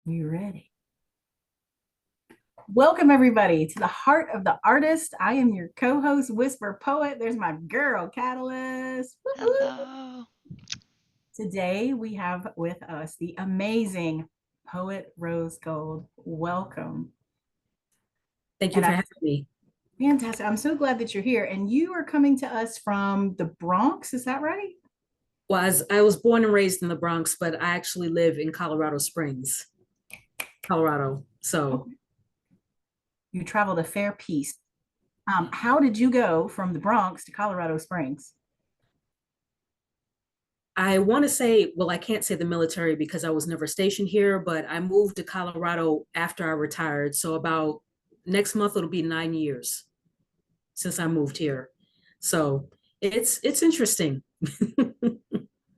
You ready? Welcome, everybody, to the Heart of the Artist. I am your co host, Whisper Poet. There's my girl, Catalyst. Woo, woo. Hello. Today, we have with us the amazing poet Rose Gold. Welcome. Thank you And for I'm having me. fantastic. I'm so glad that you're here. And you are coming to us from the Bronx. Is that right? Well, I was born and raised in the Bronx, but I actually live in Colorado Springs, Colorado. So Okay. You traveled a fair piece. How did you go from the Bronx to Colorado Springs? I want to say, well, I can't say the military because I was never stationed here, but I moved to Colorado after I retired. So about next month, it'll be 9 years since I moved here. So it's interesting.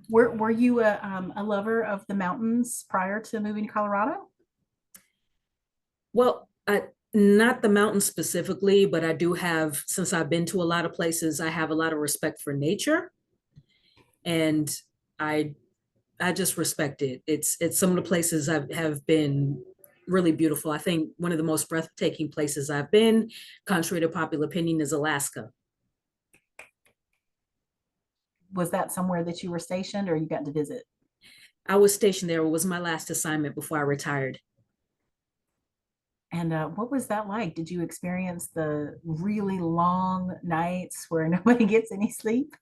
Were you a lover of the mountains prior to moving to Colorado? Well, not the mountains specifically, but I do have, since I've been to a lot of places, I have a lot of respect for nature. And I I just respect it. It's some of the places I have been really beautiful. I think one of the most breathtaking places I've been, contrary to popular opinion, is Alaska. Was that somewhere that you were stationed or you got to visit? I was stationed there. It was my last assignment before I retired. And what was that like? Did you experience the really long nights where nobody gets any sleep?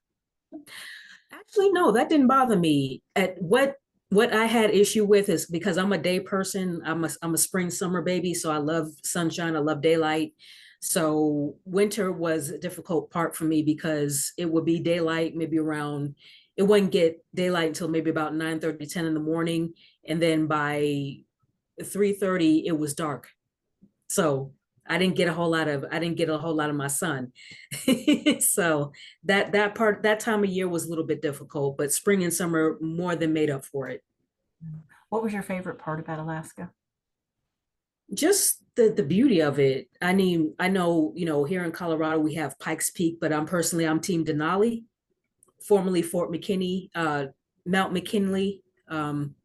Actually, no, that didn't bother me. At what I had issue with is because I'm a day person. I'm a spring summer baby, so I love sunshine. I love daylight. So winter was a difficult part for me because it would be daylight maybe around. It wouldn't get daylight until maybe about 9:30, 10 in the morning, and then by 3:30 it was dark. So I didn't get a whole lot of my sun. So that time of year was a little bit difficult, but spring and summer more than made up for it. What was your favorite part about Alaska? Just the beauty of it. I mean, I know, here in Colorado we have Pikes Peak, but I'm Team Denali, formerly Fort McKinney, Mount McKinley. Um,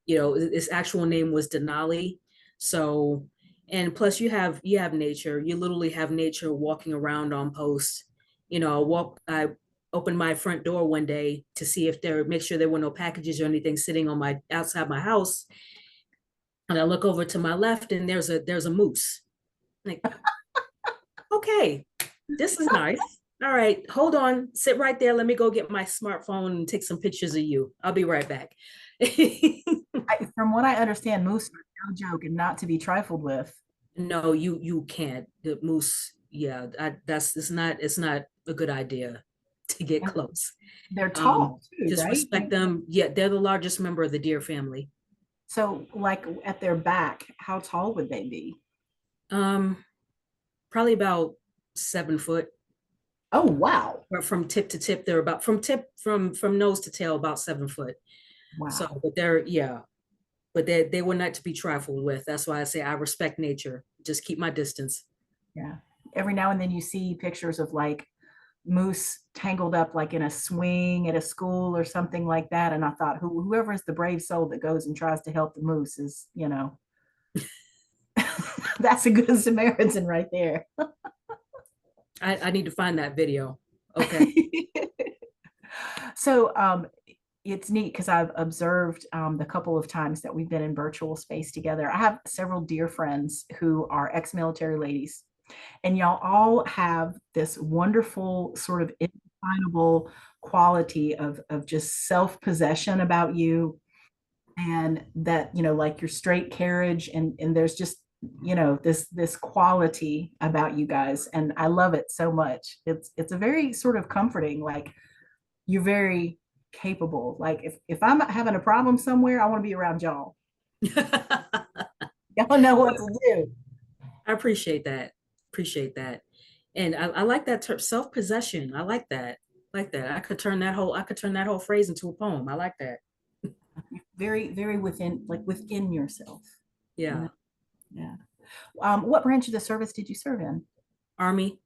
its actual name was Denali. So, and plus you have nature. You literally have nature walking around on post. I opened my front door one day to see if there make sure there were no packages or anything sitting on my outside my house. And I look over to my left and there's a moose. Like, okay, this is nice. All right, hold on, sit right there. Let me go get my smartphone and take some pictures of you. I'll be right back. From what I understand, moose are no joke and not to be trifled with. No, you can't. The moose, yeah, it's not a good idea to get And close. they're tall too, Just right? respect them. Yeah, they're the largest member of the deer family. So, like at their back, how tall would they be? Um, Probably about 7 foot. Oh, wow. Or from tip to tip, they're about from nose to tail about 7 foot. So, Wow. but they're yeah, but they were not to be trifled with. That's why I say I respect nature. Just keep my distance. Yeah. Every now and then you see pictures of like moose tangled up like in a swing at a school or something like that. And I thought, whoever is the brave soul that goes and tries to help the moose is, that's a good Samaritan right there. I need to find that video. Okay. So it's neat because I've observed the couple of times that we've been in virtual space together. I have several dear friends who are ex-military ladies, and y'all all have this wonderful sort of indefinable quality of just self-possession about you, and that like your straight carriage, and there's just this quality about you guys, and I love it so much. It's a very sort of comforting, like you're very capable. Like if I'm having a problem somewhere, I want to be around y'all. Y'all know what to do. I appreciate that. Appreciate that. And I like that term, self-possession. I like that. Like that. I could turn that whole phrase into a poem. I like that. Very, very within, like within yourself. You know? Yeah. Yeah. What branch of the service did you serve in? Army.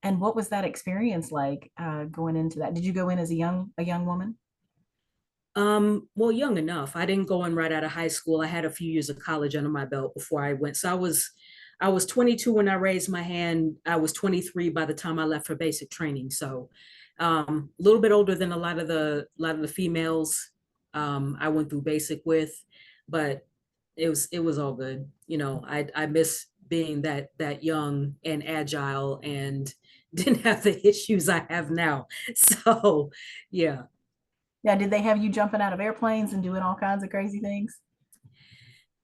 And what was that experience like going into that? Did you go in as a young woman? Well, young enough. I didn't go in right out of high school. I had a few years of college under my belt before I went. So I was 22 when I raised my hand. I was 23 by the time I left for basic training. So a little bit older than a lot of the females I went through basic with, but it was all good. I miss being that young and agile and didn't have the issues I have now. So yeah. Yeah, did they have you jumping out of airplanes and doing all kinds of crazy things?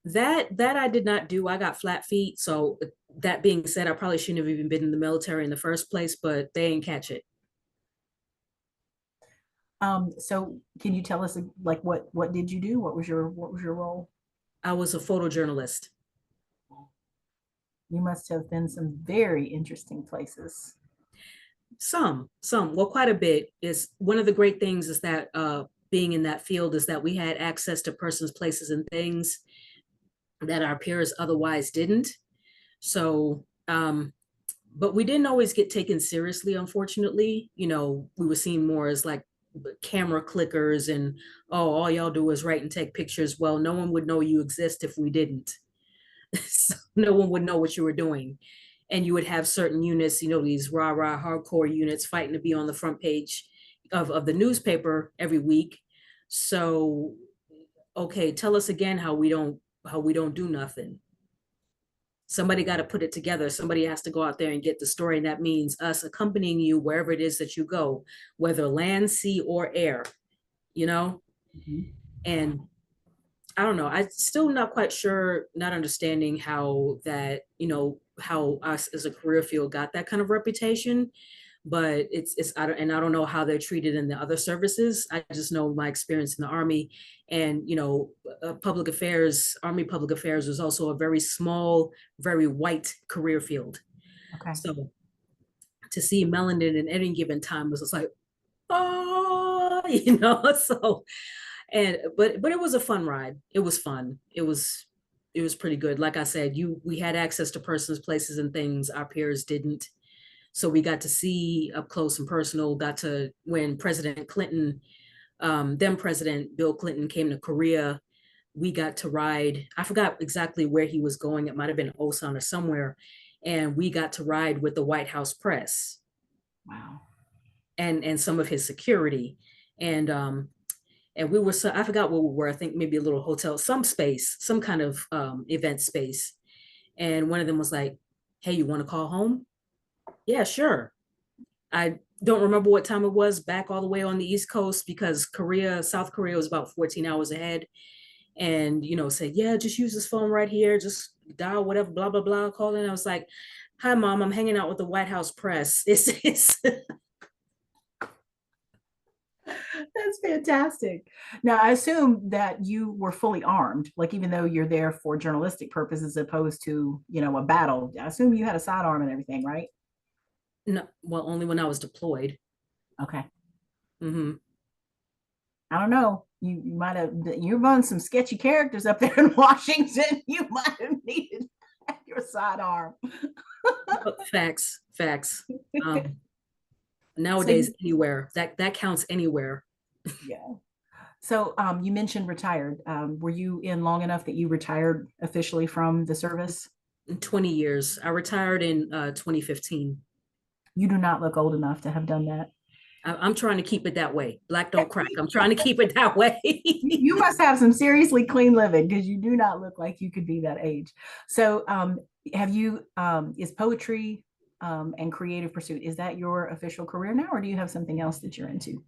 That I did not do. I got flat feet. So that being said, I probably shouldn't have even been in the military in the first place, but they ain't catch it. So can you tell us like what did you do? What was your role? I was a photojournalist. You must have been some very interesting places. Well, quite a bit. Is one of the great things is that being in that field is that we had access to persons, places, and things that our peers otherwise didn't. So, but we didn't always get taken seriously, unfortunately. We were seen more as like camera clickers and, oh, all y'all do is write and take pictures. Well, no one would know you exist if we didn't. So no one would know what you were doing. And you would have certain units, these rah rah hardcore units fighting to be on the front page of the newspaper every week. So, okay, tell us again how we don't do nothing. Somebody got to put it together. Somebody has to go out there and get the story. And that means us accompanying you wherever it is that you go, whether land, sea, or air, you know? Mhm. And I don't know. I still not quite sure, not understanding how that, how us as a career field got that kind of reputation. But I don't know how they're treated in the other services. I just know my experience in the Army, and Army public affairs was also a very small, very white career field. Okay. So to see melanin at any given time was just like, oh, so and but it was a fun ride. It was fun. It was pretty good. Like I said, we had access to persons, places, and things our peers didn't. So we got to see up close and personal. Got to when President Clinton, then President Bill Clinton came to Korea. We got to ride. I forgot exactly where he was going. It might have been Osan or somewhere, and we got to ride with the White House press Wow. and some of his security. And we were, so I forgot what we were. I think maybe a little hotel, some space, some kind of event space. And one of them was like, "Hey, you want to call home?" Yeah, sure. I don't remember what time it was back all the way on the East Coast because South Korea was about 14 hours ahead. And, said, yeah, just use this phone right here. Just dial whatever, blah, blah, blah, call in. I was like, hi, mom, I'm hanging out with the White House press. It's That's fantastic. Now, I assume that you were fully armed, like even though you're there for journalistic purposes as opposed to, a battle. I assume you had a sidearm and everything, right? no, well, only when I was deployed. Okay. Hmm. I don't know. You might have you run some sketchy characters up there in Washington. You might have needed your sidearm. Facts, facts. Um, So Nowadays, anywhere that counts anywhere. yeah. So you mentioned retired. Were you in long enough that you retired officially from the service? In 20 years, I retired in 2015. You do not look old enough to have done that. I'm trying to keep it that way. Black don't crack. I'm trying to keep it that way. You must have some seriously clean living because you do not look like you could be that age. So have you is poetry and creative pursuit, is that your official career now, or do you have something else that you're into?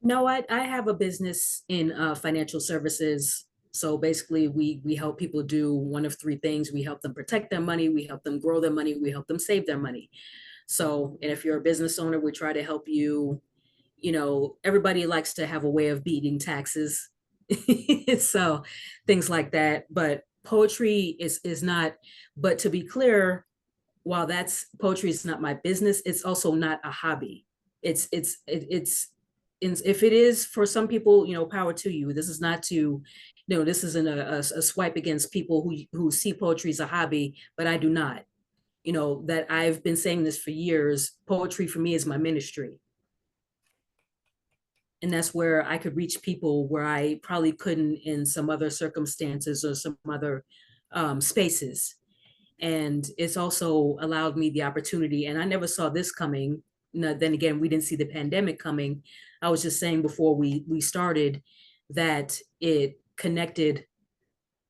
No, I have a business in financial services. So basically, we help people do one of three things. We help them protect their money, we help them grow their money, we help them save their money. So, and if you're a business owner, we try to help you. Everybody likes to have a way of beating taxes. So things like that. But poetry is not, but to be clear, while that's poetry is not my business, it's also not a hobby. It's if it is for some people, power to you. This is not to, this isn't a swipe against people who see poetry as a hobby, but I do not. That I've been saying this for years. Poetry for me is my ministry. And that's where I could reach people where I probably couldn't in some other circumstances or some other spaces. And it's also allowed me the opportunity, and I never saw this coming. No, then again, we didn't see the pandemic coming. I was just saying before we started that it connected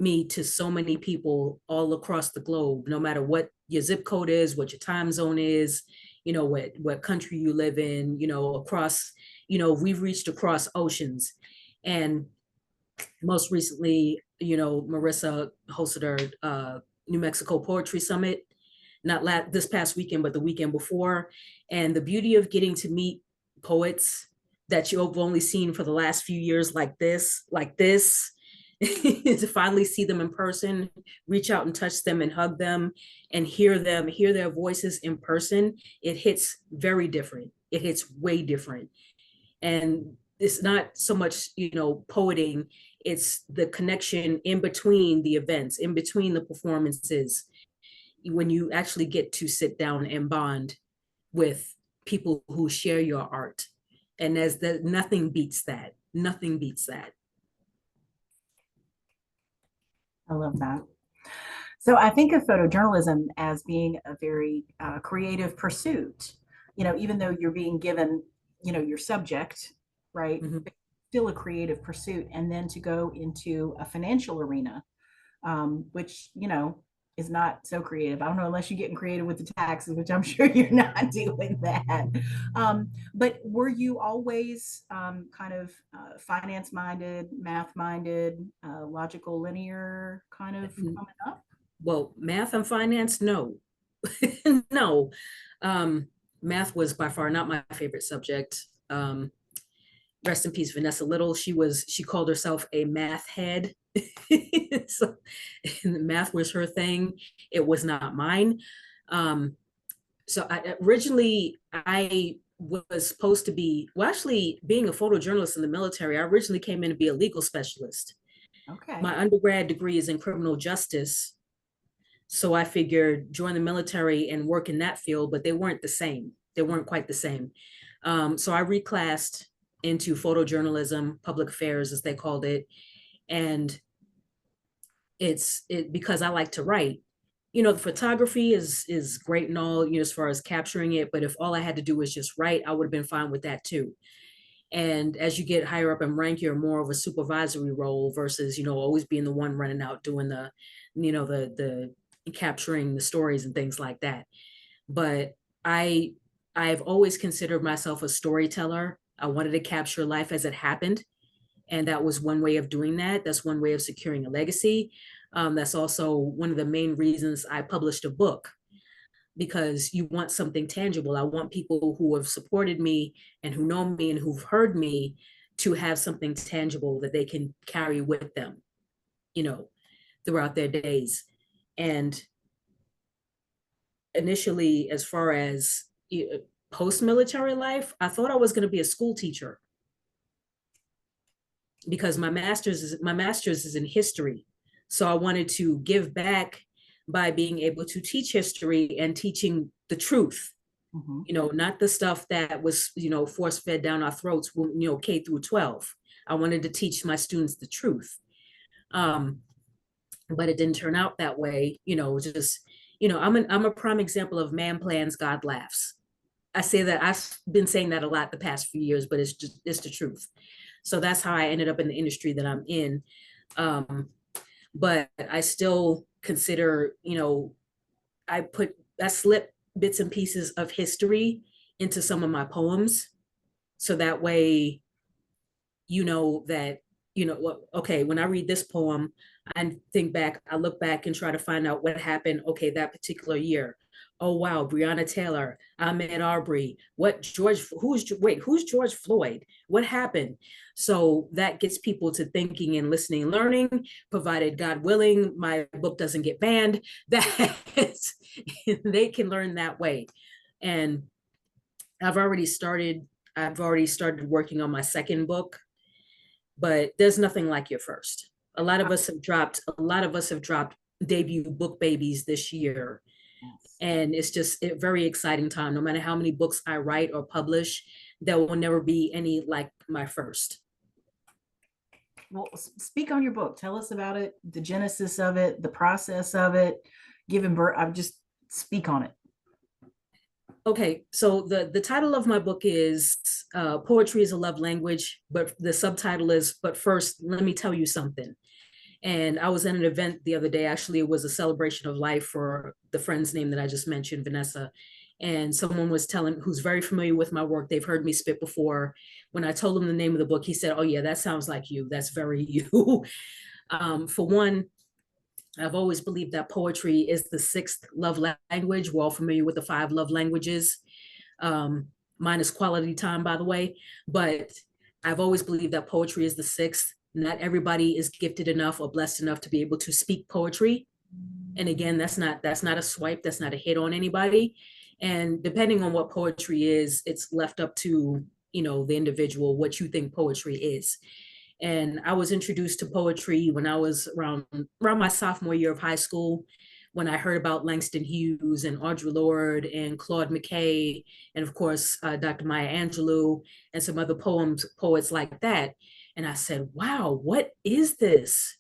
me to so many people all across the globe, no matter what your zip code is, what your time zone is, what country you live in, across, we've reached across oceans. And most recently, Marissa hosted her New Mexico Poetry Summit, not this past weekend, but the weekend before. And the beauty of getting to meet poets that you've only seen for the last few years, like this, to finally see them in person, reach out and touch them and hug them and hear their voices in person, it hits very different. It hits way different. And it's not so much, poeting, it's the connection in between the events, in between the performances, when you actually get to sit down and bond with people who share your art. And there's that, nothing beats that. Nothing beats that. I love that. So I think of photojournalism as being a very creative pursuit. Even though you're being given, your subject, right? Mhm. Still a creative pursuit, and then to go into a financial arena, which is not so creative. I don't know, unless you're getting creative with the taxes, which I'm sure you're not doing that. But were you always kind of finance minded, math minded, logical, linear kind of coming up? Well, math and finance, no. No. Um, Math was by far not my favorite subject. Rest in peace, Vanessa Little. She called herself a math head. So, math was her thing. It was not mine. Um, Originally I was supposed to be, well, actually being a photojournalist in the military, I originally came in to be a legal specialist. Okay. My undergrad degree is in criminal justice. So I figured join the military and work in that field, but they weren't the same. They weren't quite the same. So I reclassed into photojournalism, public affairs, as they called it. And it because I like to write. The photography is great and all, as far as capturing it. But if all I had to do was just write, I would have been fine with that too. And as you get higher up in rank, you're more of a supervisory role versus, always being the one running out doing the capturing the stories and things like that. But I I've always considered myself a storyteller. I wanted to capture life as it happened. And that was one way of doing that. That's one way of securing a legacy. That's also one of the main reasons I published a book, because you want something tangible. I want people who have supported me and who know me and who've heard me to have something tangible that they can carry with them, you know, throughout their days. And initially, as far as post-military life, I thought I was going to be a school teacher because my master's is in history. So I wanted to give back by being able to teach history and teaching the truth, Mm-hmm. not the stuff that was, force fed down our throats, K through 12. I wanted to teach my students the truth. Um, but it didn't turn out that way, just, I'm a prime example of man plans, God laughs. I say that I've been saying that a lot the past few years, but it's the truth. So that's how I ended up in the industry that I'm in. Um, but I still consider, I slip bits and pieces of history into some of my poems. So that way, that, okay, when I read this poem, I look back and try to find out what happened, okay, that particular year. Oh wow, Breonna Taylor, Ahmaud Arbery, who's George Floyd? What happened? So that gets people to thinking and listening and learning, provided God willing, my book doesn't get banned, that they can learn that way. And I've already started, I've already started working on my second book, but there's nothing like your first. A lot of us have dropped debut book babies this year. Yes. And it's just a very exciting time. No matter how many books I write or publish, there will never be any like my first. Well, speak on your book. Tell us about it, the genesis of it, the process of it, giving birth. I'm just speak on it. Okay, so the title of my book is Poetry is a Love Language, but the subtitle is But First, Let Me Tell You Something. And I was at an event the other day. Actually, it was a celebration of life for the friend's name that I just mentioned, Vanessa. And someone was telling, who's very familiar with my work, they've heard me spit before. When I told him the name of the book, he said, "Oh, yeah, that sounds like you. That's very you." For one, I've always believed that poetry is the sixth love language. We're all familiar with the five love languages, um, minus quality time, by the way. But I've always believed that poetry is the sixth. Not everybody is gifted enough or blessed enough to be able to speak poetry. And again, that's not a swipe, that's not a hit on anybody. And depending on what poetry is, it's left up to the individual what you think poetry is. And I was introduced to poetry when I was around my sophomore year of high school, when I heard about Langston Hughes and Audre Lorde and Claude McKay, and of course Dr. Maya Angelou and some other poets like that. And I said, "Wow, what is this?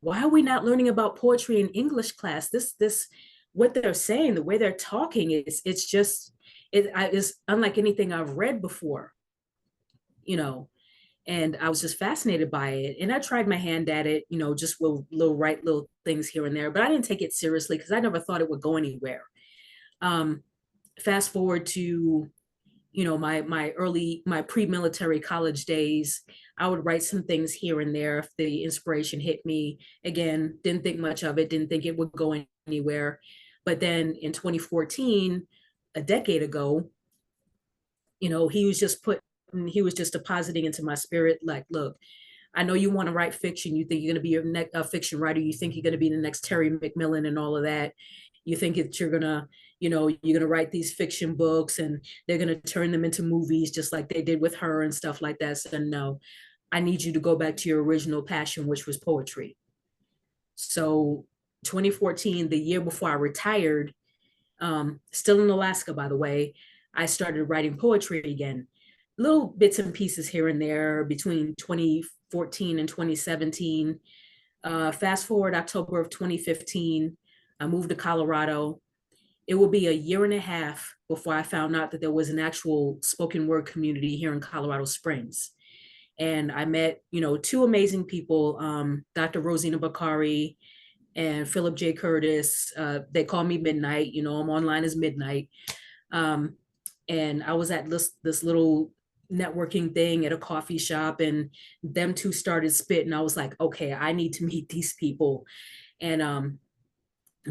Why are we not learning about poetry in English class? This what they're saying, the way they're talking it's just it's unlike anything I've read before, you know." And I was just fascinated by it. And I tried my hand at it, just with little write little things here and there, but I didn't take it seriously because I never thought it would go anywhere. Um, Fast forward to my pre-military college days. I would write some things here and there if the inspiration hit me. Again, didn't think much of it, didn't think it would go anywhere. But then in 2014, a decade ago, he was just depositing into my spirit, like, "Look, I know you want to write fiction. You think you're going to be a fiction writer. You think you're going to be the next Terry McMillan and all of that. You think that you're going to write these fiction books and they're going to turn them into movies just like they did with Her and stuff like that." So no, I need you to go back to your original passion, which was poetry. So 2014, the year before I retired, still in Alaska, by the way, I started writing poetry again, little bits and pieces here and there between 2014 and 2017. Fast forward October of 2015, I moved to Colorado. It will be a year and a half before I found out that there was an actual spoken word community here in Colorado Springs. And I met, two amazing people, Dr. Rosina Bakari and Philip J. Curtis. They call me Midnight. I'm online as Midnight. Um, and I was at this little networking thing at a coffee shop, and them two started spitting. I was like, okay, I need to meet these people. And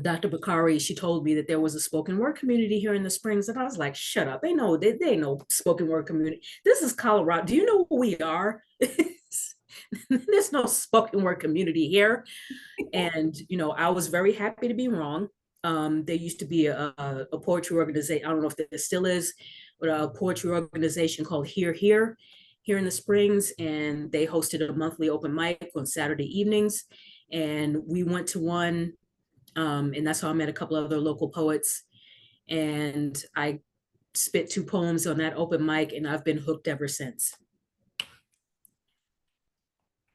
Dr. Bakari, she told me that there was a spoken word community here in the Springs, and I was like, shut up! They know spoken word community. This is Colorado. Do you know who we are? There's no spoken word community here. And I was very happy to be wrong. There used to be a poetry organization. I don't know if there still is, but a poetry organization called here in the Springs, and they hosted a monthly open mic on Saturday evenings, and we went to one, and that's how I met a couple of other local poets, and I spit two poems on that open mic, and I've been hooked ever since.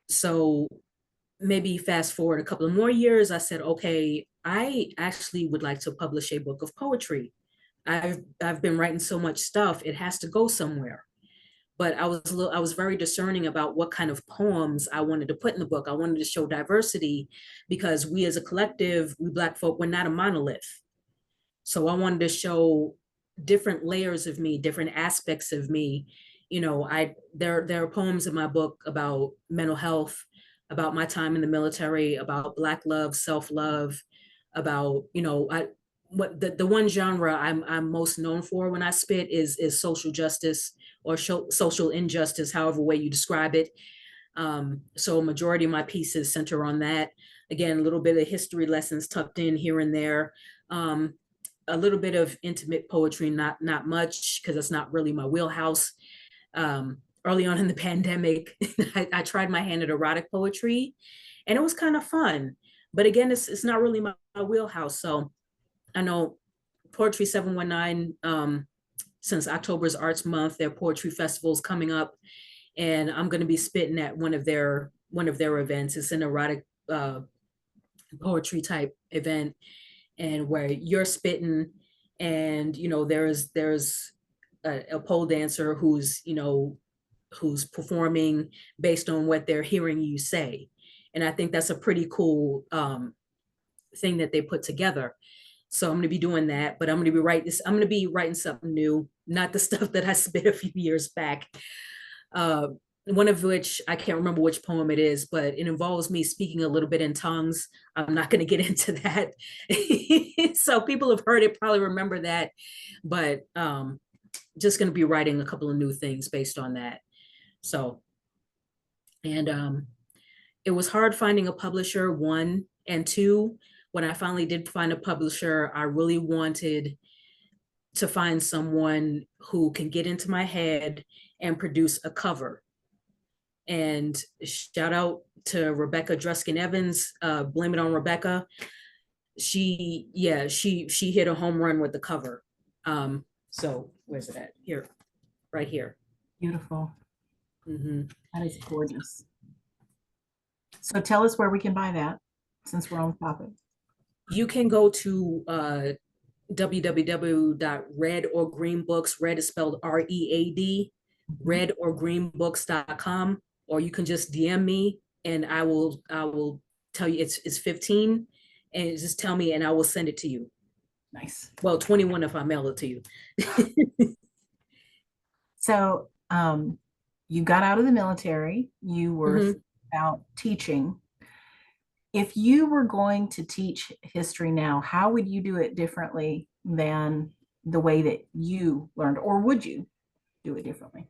So maybe fast forward a couple of more years, I said, okay, I actually would like to publish a book of poetry. I've been writing so much stuff, it has to go somewhere. But I was very discerning about what kind of poems I wanted to put in the book. I wanted to show diversity because we as a collective, we Black folk, we're not a monolith. So I wanted to show different layers of me, different aspects of me. There are poems in my book about mental health, about my time in the military, about Black love, self-love, about, what the one genre I'm most known for when I spit is social justice or social injustice, however way you describe it. So a majority of my pieces center on that. Again, a little bit of history lessons tucked in here and there. Um, a little bit of intimate poetry, not much, because it's not really my wheelhouse. Early on in the pandemic, I tried my hand at erotic poetry, and it was kind of fun. But again, it's not really my wheelhouse. So I know Poetry 719 since October's Arts Month, their poetry festival's coming up, and I'm going to be spitting at one of their events. It's an erotic poetry type event, and where you're spitting, and there's a pole dancer who's performing based on what they're hearing you say. And I think that's a pretty cool thing that they put together. So I'm going to be doing that, but I'm going to be writing something new, not the stuff that I spit a few years back. Uh, one of which I can't remember which poem it is, but it involves me speaking a little bit in tongues. I'm not going to get into that. So people have heard it, probably remember that, but just going to be writing a couple of new things based on that. So, and it was hard finding a publisher, one, and two, when I finally did find a publisher, I really wanted to find someone who can get into my head and produce a cover. And shout out to Rebecca Druskin Evans, Blame It on Rebecca. She hit a home run with the cover. So where's it at? Here, right here. Beautiful. Mm-hmm. That is gorgeous. So tell us where we can buy that, since we're on the topic. You can go to www.redorgreenbooks. Red is spelled READ, redorgreenbooks.com, or you can just DM me and I will tell you it's 15, and just tell me and I will send it to you. Nice. Well, 21 if I mail it to you. So you got out of the military, you were Mhm. about teaching. If you were going to teach history now, how would you do it differently than the way that you learned, or would you do it differently?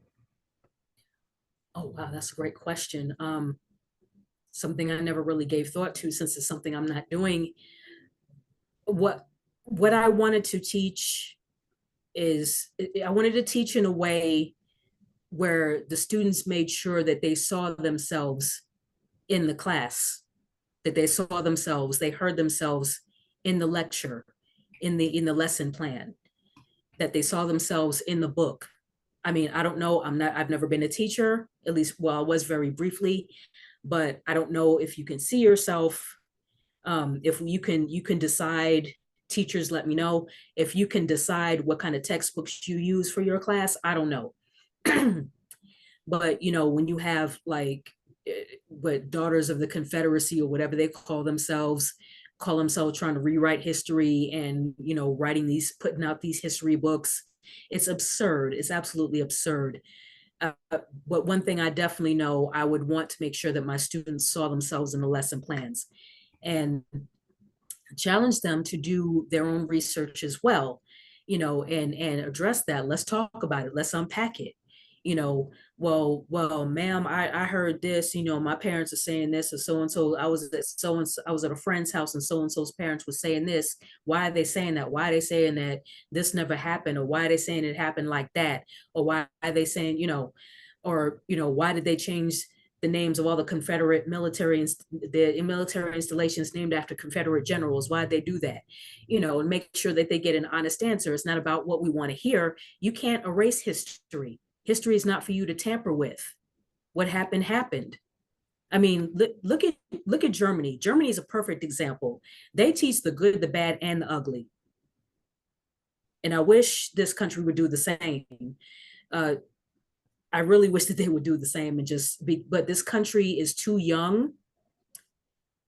Oh, wow, that's a great question. Something I never really gave thought to, since it's something I'm not doing. What what I wanted to teach is, I wanted to teach in a way where the students made sure that they saw themselves in the class, that they heard themselves in the lecture, in the lesson plan, that they saw themselves in the book. I mean, I don't know, I've never been a teacher, at least, well, I was very briefly, but I don't know if you can see yourself, if you can decide. Teachers, let me know if you can decide what kind of textbooks you use for your class. I don't know. But when you have like what Daughters of the Confederacy or whatever they call themselves trying to rewrite history, and putting out these history books, it's absurd. It's absolutely absurd. uh, but one thing I definitely know, I would want to make sure that my students saw themselves in the lesson plans, and challenge them to do their own research as well, and address that. Let's talk about it. Let's unpack it. Well, ma'am, I heard this, my parents are saying this, or so and so. I was at a friend's house, and so and so's parents were saying this. Why are they saying that? Why are they saying that this never happened? Or why are they saying it happened like that? Or why are they saying, why did they change the names of all the Confederate the military installations named after Confederate generals? Why'd they do that? And make sure that they get an honest answer. It's not about what we want to hear. You can't erase history. History is not for you to tamper with. What happened happened. I mean, look at Germany. Germany is a perfect example. They teach the good, the bad, and the ugly. And I wish this country would do the same. Uh, I really wish that they would do the same and but this country is too young,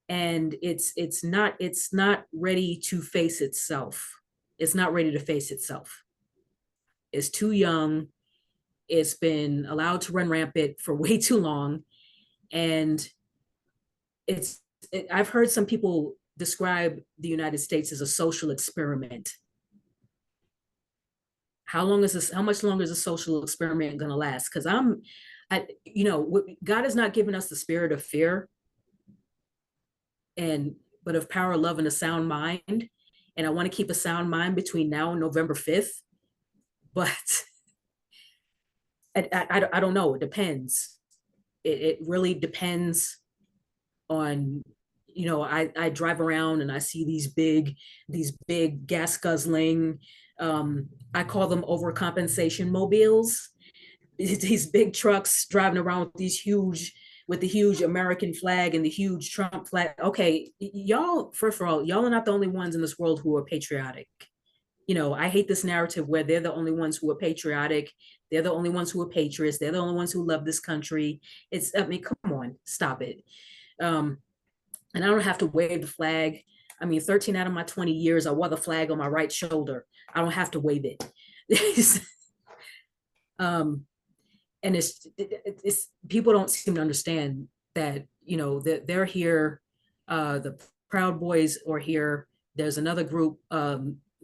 and it's not ready to face itself. It's not ready to face itself. It's too young. It's been allowed to run rampant for way too long. And I've heard some people describe the United States as a social experiment. How much longer is a social experiment going to last? Because God has not given us the spirit of fear, but of power, love, and a sound mind. And I want to keep a sound mind between now and November 5th. But I don't know. It depends. It really depends on, I drive around and I see these big gas guzzling I call them overcompensation mobiles. These big trucks driving around with the huge American flag and the huge Trump flag. Okay, y'all, first of all, y'all are not the only ones in this world who are patriotic. I hate this narrative where they're the only ones who are patriotic. They're the only ones who are patriots. They're the only ones who love this country. I mean, come on, stop it. Um, and I don't have to wave the flag. I mean, 13 out of my 20 years, I wore the flag on my right shoulder. I don't have to wave it. um, and it's people don't seem to understand that that they're here. The Proud Boys are here. There's another group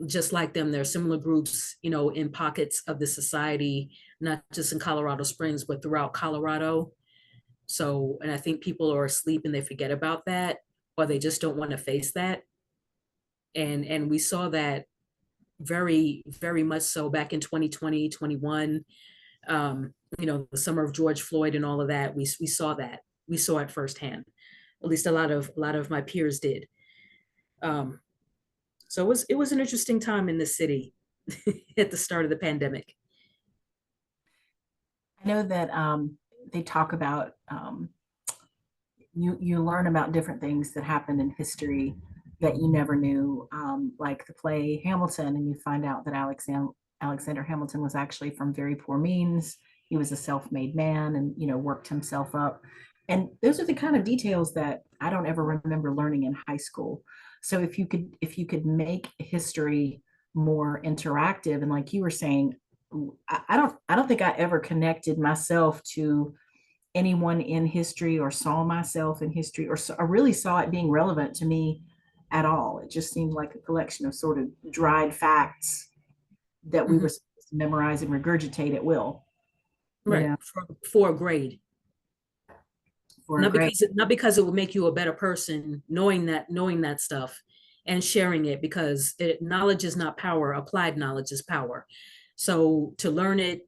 just like them. There are similar groups, in pockets of the society, not just in Colorado Springs, but throughout Colorado. So, and I think people are asleep and they forget about that, or they just don't want to face that. And we saw that very, very much so back in 2020, 21. The summer of George Floyd and all of that. We saw that. We saw it firsthand. At least a lot of my peers did. Um, so it was an interesting time in the city at the start of the pandemic. I know that they talk about you learn about different things that happened in history that you never knew, like the play Hamilton, and you find out that Alexander Hamilton was actually from very poor means. He was a self-made man, and worked himself up. And those are the kind of details that I don't ever remember learning in high school. So if you could make history more interactive, and like you were saying, I don't think I ever connected myself to anyone in history or saw myself in history or really saw it being relevant to me at all. It just seemed like a collection of sort of dried facts that we Mhm. were supposed to memorize and regurgitate at will, you Right, know, for a grade. for a not grade. because not because it would make you a better person knowing that stuff and sharing it, because knowledge is not power. Applied knowledge is power. So to learn it,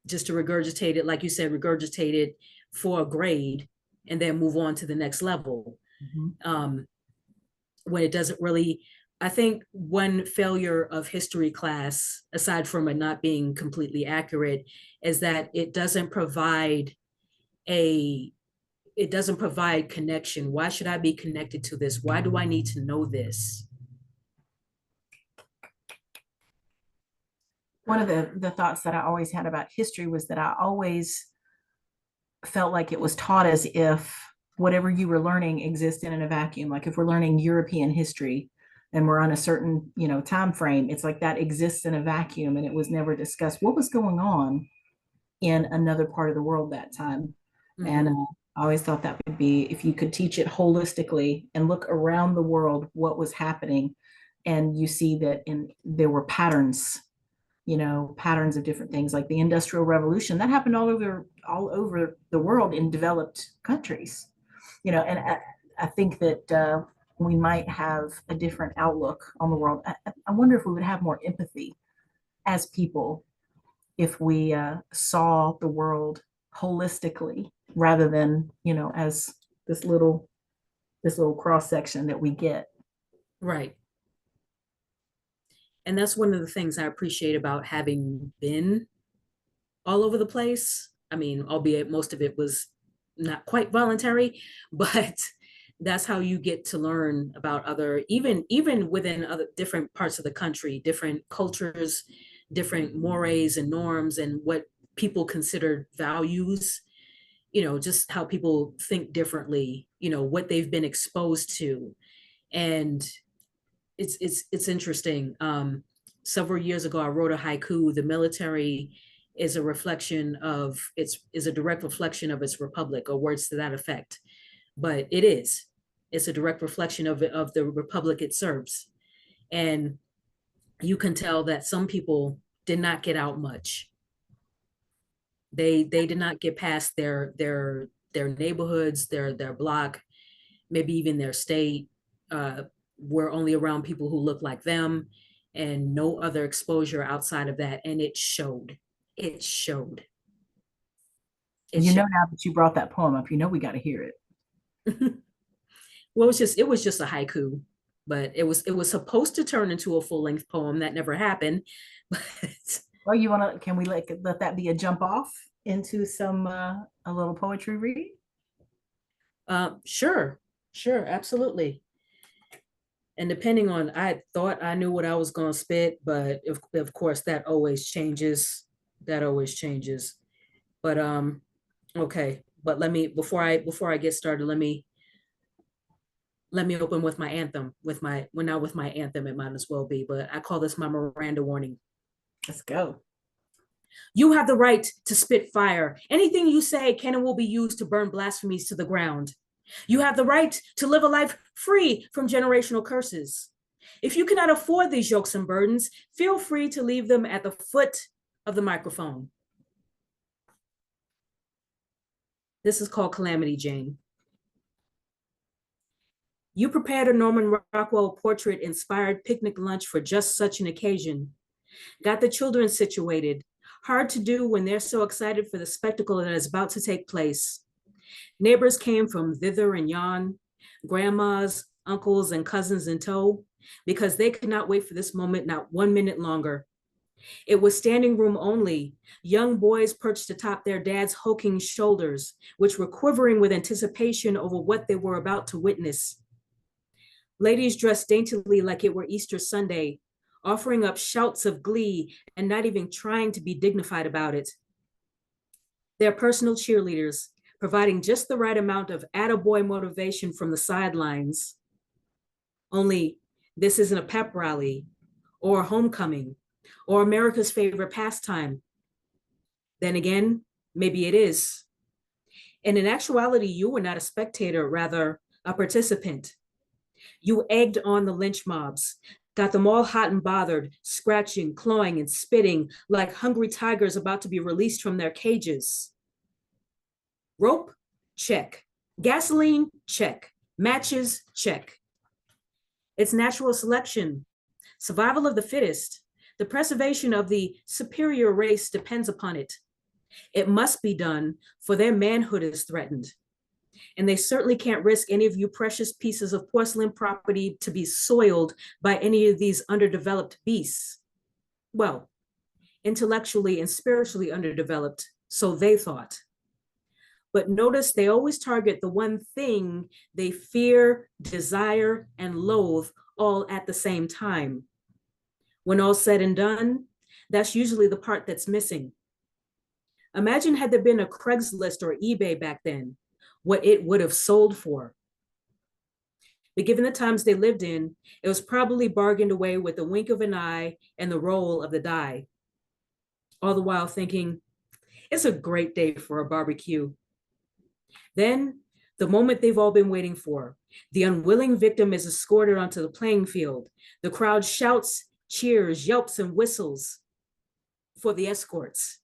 just to regurgitate it, like you said, regurgitate it for a grade and then move on to the next level. Mhm. um, when it doesn't really, I think one failure of history class, aside from it not being completely accurate, is that a it doesn't provide connection. Why should I be connected to this? Why do I need to know this? One of the thoughts that I always had about history was that I always felt like it was taught as if whatever you were learning existed in a vacuum. Like if we're learning European history and we're on a certain, time frame, it's like that exists in a vacuum and it was never discussed what was going on in another part of the world that time. And Mm-hmm. I always thought that would be if you could teach it holistically and look around the world what was happening, and you see that there were patterns, patterns of different things, like the Industrial Revolution that happened all over the world in developed countries. And I think that we might have a different outlook on the world. I wonder if we would have more empathy as people if we saw the world holistically rather than as this little this little cross section that we get. Right. And that's one of the things I appreciate about having been all over the place. I mean, albeit most of it was not quite voluntary, but that's how you get to learn about other, even within other different parts of the country, different cultures, different mores and norms, and what people consider values. Just how people think differently. What they've been exposed to, and it's interesting. Several years ago, I wrote a haiku. The military is a direct reflection of its republic, or words to that effect. But it's a direct reflection of the republic it serves, and you can tell that some people did not get out much. They did not get past their neighborhoods, their block, maybe even their state. We're only around people who look like them, and no other exposure outside of that. And it showed. It showed. It showed. Now that you brought that poem up, we got to hear it. Well, it was just a haiku. but it was supposed to turn into a full-length poem. That never happened. But Well, you want to, can we let that be a jump off into some, a little poetry read? sure, sure, absolutely. And depending on, I thought I knew what I was going to spit, but of course that always changes. That always changes. But okay. But let me, before I get started, let me open with my anthem. With my, well, now with my anthem, it might as well be. But I call this my Miranda warning. Let's go. You have the right to spit fire. Anything you say can and will be used to burn blasphemies to the ground. You have the right to live a life free from generational curses. If you cannot afford these yokes and burdens, feel free to leave them at the foot of the microphone. This is called Calamity Jane. You prepared a Norman Rockwell portrait inspired picnic lunch for just such an occasion. Got the children situated. Hard to do when they're so excited for the spectacle that is about to take place. Neighbors came from thither and yon, grandmas, uncles, and cousins in tow, because they could not wait for this moment not 1 minute longer. It was standing room only, young boys perched atop their dad's hulking shoulders, which were quivering with anticipation over what they were about to witness. Ladies dressed daintily like it were Easter Sunday, offering up shouts of glee and not even trying to be dignified about it. Their personal cheerleaders, providing just the right amount of attaboy motivation from the sidelines. Only this isn't a pep rally or a homecoming or America's favorite pastime. Then again, maybe it is. And in actuality, you were not a spectator, rather a participant. You egged on the lynch mobs, got them all hot and bothered, scratching, clawing, and spitting like hungry tigers about to be released from their cages. Rope? Check. Gasoline? Check. Matches? Check. It's natural selection, survival of the fittest. The preservation of the superior race depends upon it. It must be done, for their manhood is threatened. And they certainly can't risk any of you precious pieces of porcelain property to be soiled by any of these underdeveloped beasts. Well, intellectually and spiritually underdeveloped, so they thought. But notice they always target the one thing they fear, desire, and loathe all at the same time. When all's said and done, that's usually the part that's missing. Imagine had there been a Craigslist or eBay back then, what it would have sold for. But given the times they lived in, it was probably bargained away with the wink of an eye and the roll of the die. All the while thinking, it's a great day for a barbecue. Then, the moment they've all been waiting for, the unwilling victim is escorted onto the playing field. The crowd shouts, cheers, yelps, and whistles for the escorts.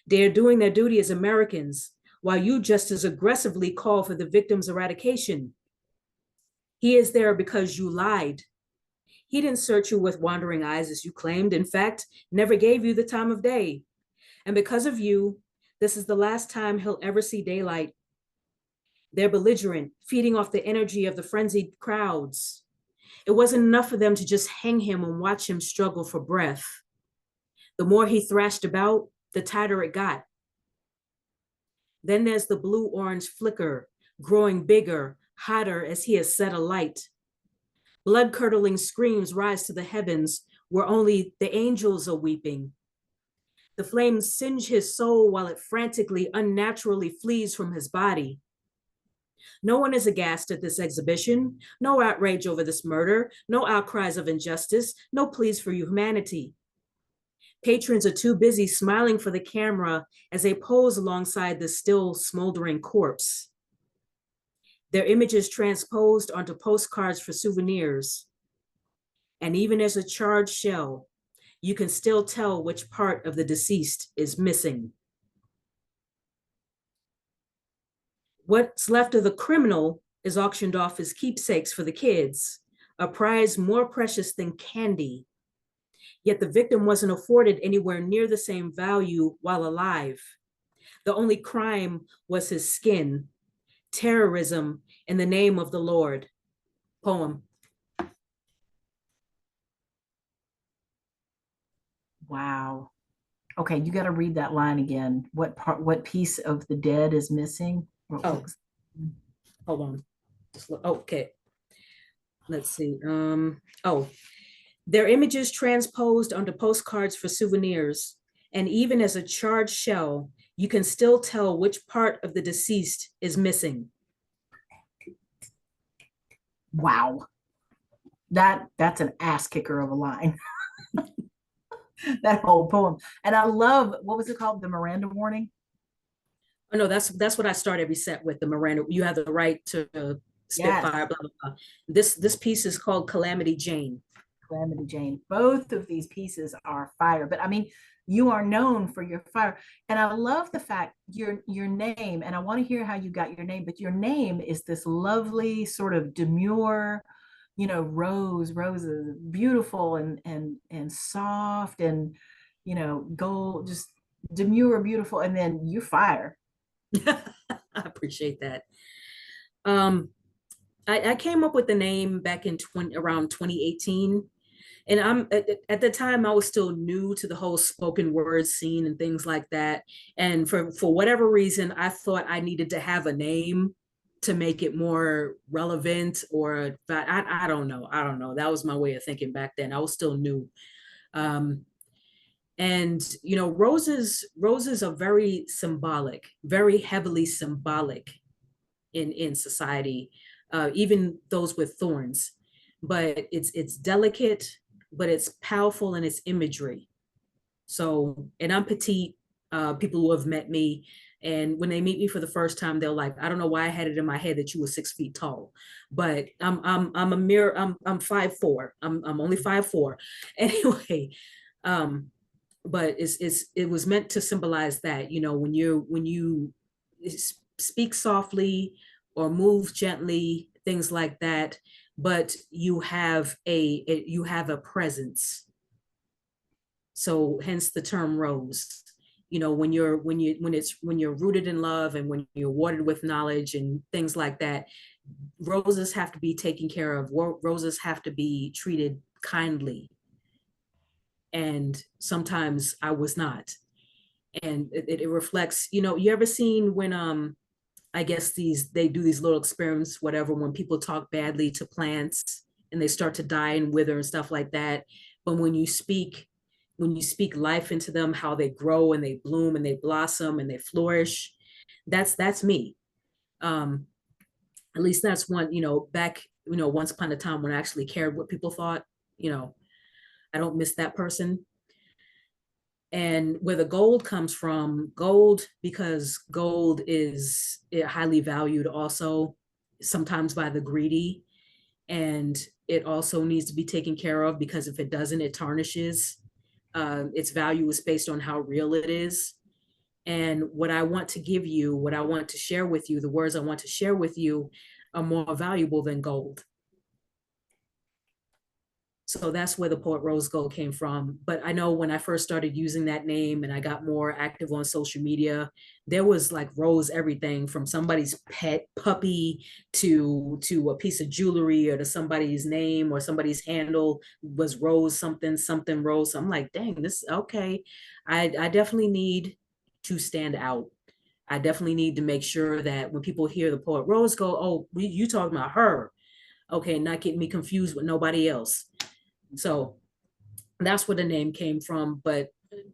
They're doing their duty as Americans, while you just as aggressively call for the victim's eradication. He is there because you lied. He didn't search you with wandering eyes as you claimed, in fact, never gave you the time of day. And because of you, this is the last time he'll ever see daylight. They're belligerent, feeding off the energy of the frenzied crowds. It wasn't enough for them to just hang him and watch him struggle for breath. The more he thrashed about, the tighter it got. Then there's the blue-orange flicker, growing bigger, hotter as he has set alight. Blood-curdling screams rise to the heavens, where only the angels are weeping. The flames singe his soul while it frantically, unnaturally flees from his body. No one is aghast at this exhibition, no outrage over this murder, no outcries of injustice, no pleas for humanity. Patrons are too busy smiling for the camera as they pose alongside the still smoldering corpse. Their images transposed onto postcards for souvenirs. And even as a charred shell, you can still tell which part of the deceased is missing. What's left of the criminal is auctioned off as keepsakes for the kids, a prize more precious than candy. Yet the victim wasn't afforded anywhere near the same value while alive. The only crime was his skin, terrorism in the name of the Lord. Poem. Wow. Okay, you got to read that line again. What part, what piece of the dead is missing? What Oh, was, hold on. Just look. Okay, let's see. Oh, their images transposed onto postcards for souvenirs, and even as a charred shell, you can still tell which part of the deceased is missing. wow. That's an ass kicker of a line. That whole poem. And I love, what was it called? The Miranda warning. Oh no, that's what I start every set with, the Miranda. You have the right to spit Yes, fire, blah blah blah. This piece is called Calamity Jane. Calamity Jane. Both of these pieces are fire, but I mean, you are known for your fire. And I love the fact your name, and I want to hear how you got your name, but your name is this lovely sort of demure, roses, beautiful and soft and gold, just demure, beautiful, and then you fire. I appreciate that. Um, I came up with the name back in around 2018. And at the time I was still new to the whole spoken word scene and things like that. And for whatever reason, I thought I needed to have a name to make it more relevant, or but I don't know. I don't know. That was my way of thinking back then. I was still new. Um, and roses are very symbolic, very heavily symbolic in society, even those with thorns. But it's delicate, but it's powerful in its imagery. So, and I'm petite. People who have met me, and when they meet me for the first time, they're like, "I don't know why I had it in my head that you were 6 feet tall," but I'm a mere I'm 5'4". I'm only 5'4". Anyway, um, but it was meant to symbolize that, when you speak softly or move gently, things like that, but you have a presence. So hence the term rose. When you're rooted in love and when you're watered with knowledge and things like that, roses have to be taken care of. Roses have to be treated kindly, and sometimes I was not. And it reflects, you ever seen when I guess they do these little experiments, whatever, when people talk badly to plants and they start to die and wither and stuff like that. But when you speak life into them, how they grow and they bloom and they blossom and they flourish, that's me. um at least that's one, back, once upon a time when I actually cared what people thought. you know I don't miss that person. And where the gold comes from, gold, because gold is highly valued also, sometimes by the greedy. And it also needs to be taken care of, because if it doesn't, it tarnishes. Its value is based on how real it is. And what I want to give you, what I want to share with you, the words I want to share with you are more valuable than gold. So that's where the poet RoseGold came from. But I know when I first started using that name and I got more active on social media, there was like Rose everything, from somebody's pet puppy to a piece of jewelry, or to somebody's name or somebody's handle was Rose something something Rose. So I'm like, dang, this okay. I definitely need to stand out. I definitely need to make sure that when people hear the poet Rose go, oh, you talking about her? Okay, not getting me confused with nobody else. So that's where the name came from. But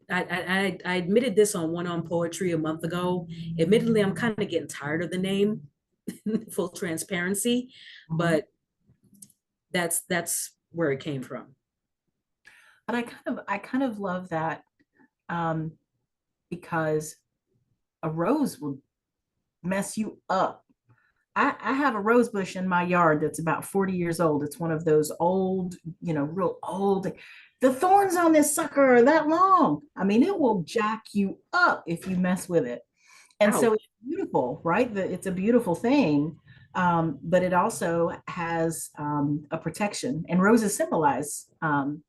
I admitted this on One on Poetry a month ago. Admittedly, I'm kind of getting tired of the name, full transparency, Mhm. but that's where it came from. But I kind of love that, um, because a rose will mess you up. I have a rose bush in my yard that's about 40 years old. It's one of those old, real old. The thorns on this sucker are that long. I mean, it will jack you up if you mess with it. And so Ouch. it's beautiful, right? It's a beautiful thing. But it also has a protection, and roses symbolize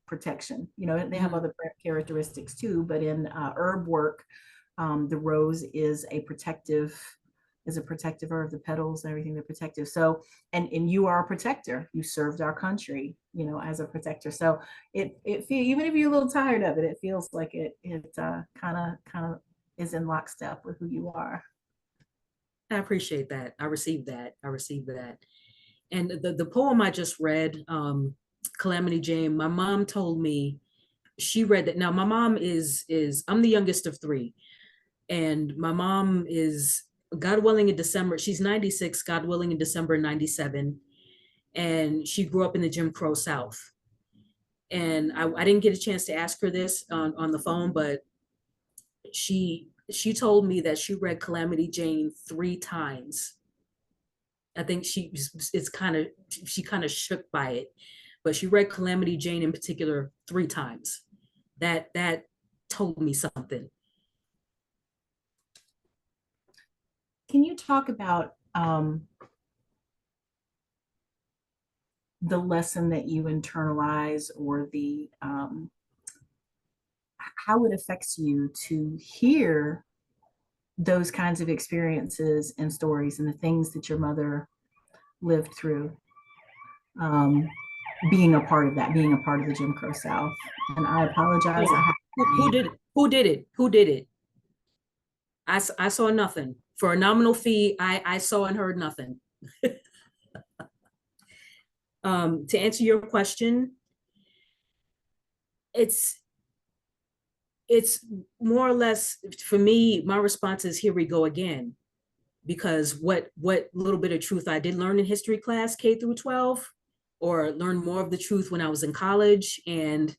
protection. They have Mhm. other characteristics too, but in herb work, the rose is a protective herb. The petals and everything, they're protective. So, and you are a protector. You served our country. as a protector. So even if you're a little tired of it, it feels like it kind of is in lockstep with who you are. I appreciate that. I received that. I received that. And the poem I just read, Calamity Jane, my mom told me she read that. Now my mom is I'm the youngest of three, and my mom is, God willing, in December. She's 96, God willing, in December 97, and she grew up in the Jim Crow South. And I didn't get a chance to ask her this on the phone, but she told me that she read Calamity Jane 3 times. I think she kind of shook by it, but she read Calamity Jane in particular 3 times. That told me something. Can you talk about the lesson that you internalize, or the how it affects you to hear those kinds of experiences and stories and the things that your mother lived through, um, being a part of that, being a part of the Jim Crow South? And I apologize. I Oh, have who did it? Who did it? Who did it? I saw nothing. For a nominal fee, I saw and heard nothing. To answer your question, it's it's more or less, for me, my response is, here we go again. Because what little bit of truth I did learn in history class, K through 12, or learn more of the truth when I was in college, and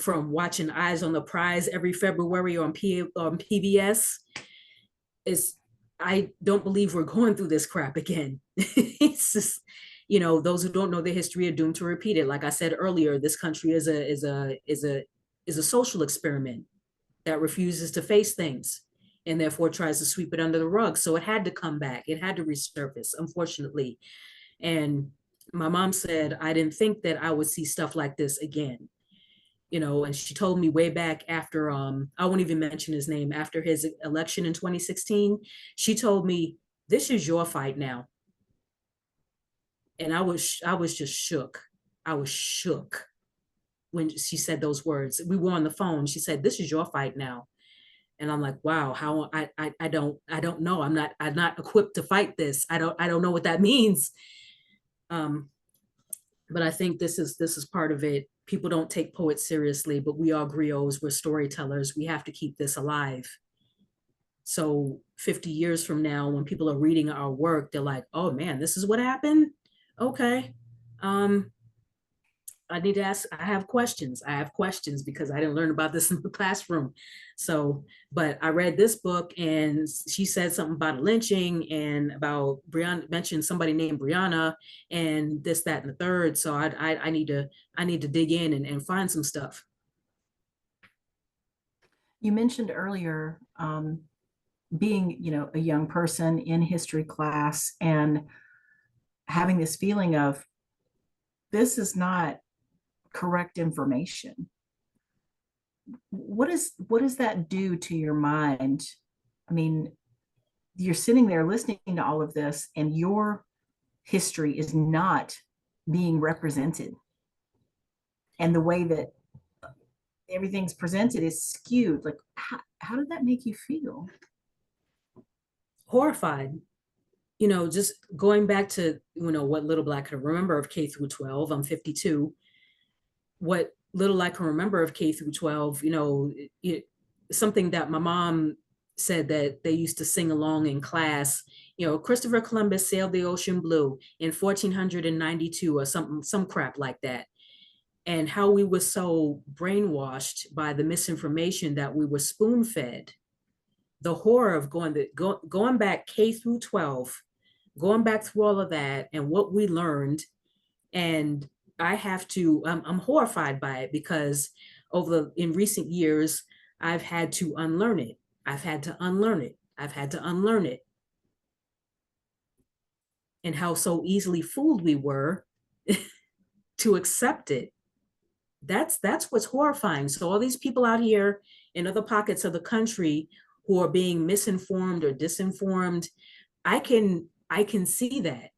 from watching Eyes on the Prize every February on PBS, is, I don't believe we're going through this crap again. It's just, those who don't know the history are doomed to repeat it. Like I said earlier, this country is a social experiment that refuses to face things, and therefore tries to sweep it under the rug. So it had to come back. It had to resurface, unfortunately. And my mom said, I didn't think that I would see stuff like this again. And she told me way back after, I won't even mention his name, after his election in 2016, she told me, this is your fight now. And I was just shook. I was shook when she said those words. We were on the phone. She said, this is your fight now. And I'm like, wow, how I don't know. I'm not equipped to fight this. I don't know what that means. Um, but I think this is part of it. People don't take poets seriously, but we are griots, we're storytellers. We have to keep this alive. So 50 years from now, when people are reading our work, they're like, oh man, this is what happened. Okay. Um, I need to ask, I have questions. I have questions because I didn't learn about this in the classroom. So, but I read this book and she said something about a lynching and about Brianna, mentioned somebody named Brianna and this, that, and the third. So I need to dig in and find some stuff. You mentioned earlier, being, a young person in history class and having this feeling of, this is not correct information. What does that do to your mind? I mean, you're sitting there listening to all of this, and your history is not being represented, and the way that everything's presented is skewed. Like, how did that make you feel? Horrified. Just going back to, what little I could remember of K through 12, I'm 52. What little I can remember of K through 12, something that my mom said that they used to sing along in class, Christopher Columbus sailed the ocean blue in 1492 or something, some crap like that. And how we were so brainwashed by the misinformation that we were spoon fed. The horror of going back K through 12, going back through all of that and what we learned. And I'm horrified by it because in recent years, I've had to unlearn it. I've had to unlearn it. I've had to unlearn it. And how so easily fooled we were to accept it. That's what's horrifying. So all these people out here in other pockets of the country who are being misinformed or disinformed, I can see that.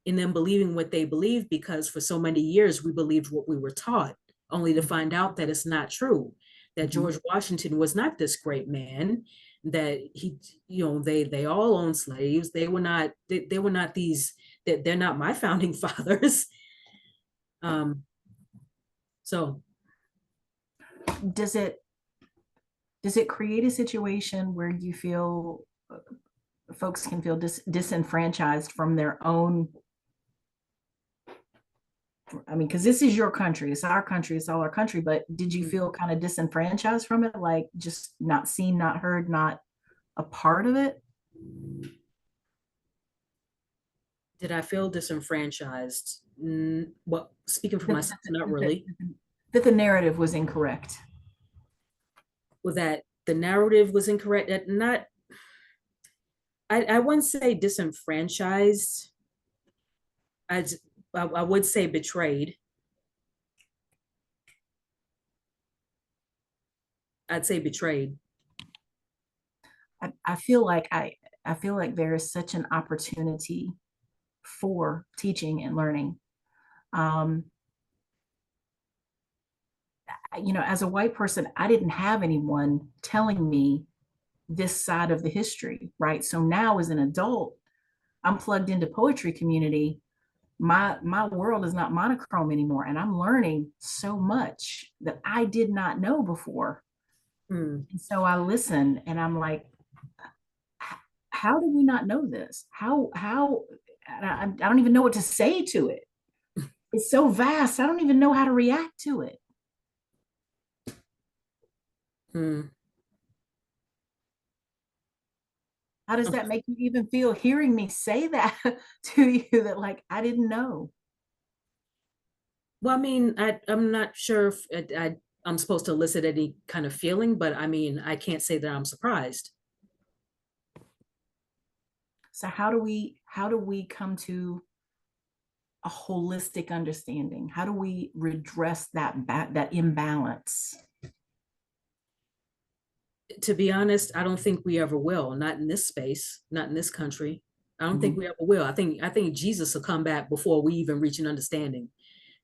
in them believing what they believe, because for so many years we believed what we were taught, only to find out that it's not true, that Mhm. George Washington was not this great man, that he, they all owned slaves. They were not these, that they're not my founding fathers. um so Does it does it create a situation where you feel folks can feel disenfranchised from their own? I mean, because this is your country, it's our country, it's all our country, but did you feel kind of disenfranchised from it, like just not seen, not heard, not a part of it? did I feel disenfranchised? Well, speaking for That, myself, not that, really. that the narrative was incorrect. Well, that the narrative was incorrect. That not, I wouldn't say disenfranchised. I, I would say betrayed. I'd say betrayed. I feel like I feel like there is such an opportunity for teaching and learning. Um, as a white person, I didn't have anyone telling me this side of the history, right? So now as an adult, I'm plugged into poetry community. My world is not monochrome anymore, and I'm learning so much that I did not know before. Hmm. And so I listen and I'm like, how do we not know this? How I don't even know what to say to it. It's so vast. I don't even know how to react to it. Hmm. How does that make you even feel hearing me say that to you, that like I didn't know? Well, I mean, I'm not sure if I'm supposed to elicit any kind of feeling, but I mean, I can't say that I'm surprised. So how do we come to a holistic understanding? How do we redress that imbalance? To be honest, I don't think we ever will. Not in this space, not in this country. I don't think Mhm. we ever will. I think Jesus will come back before we even reach an understanding,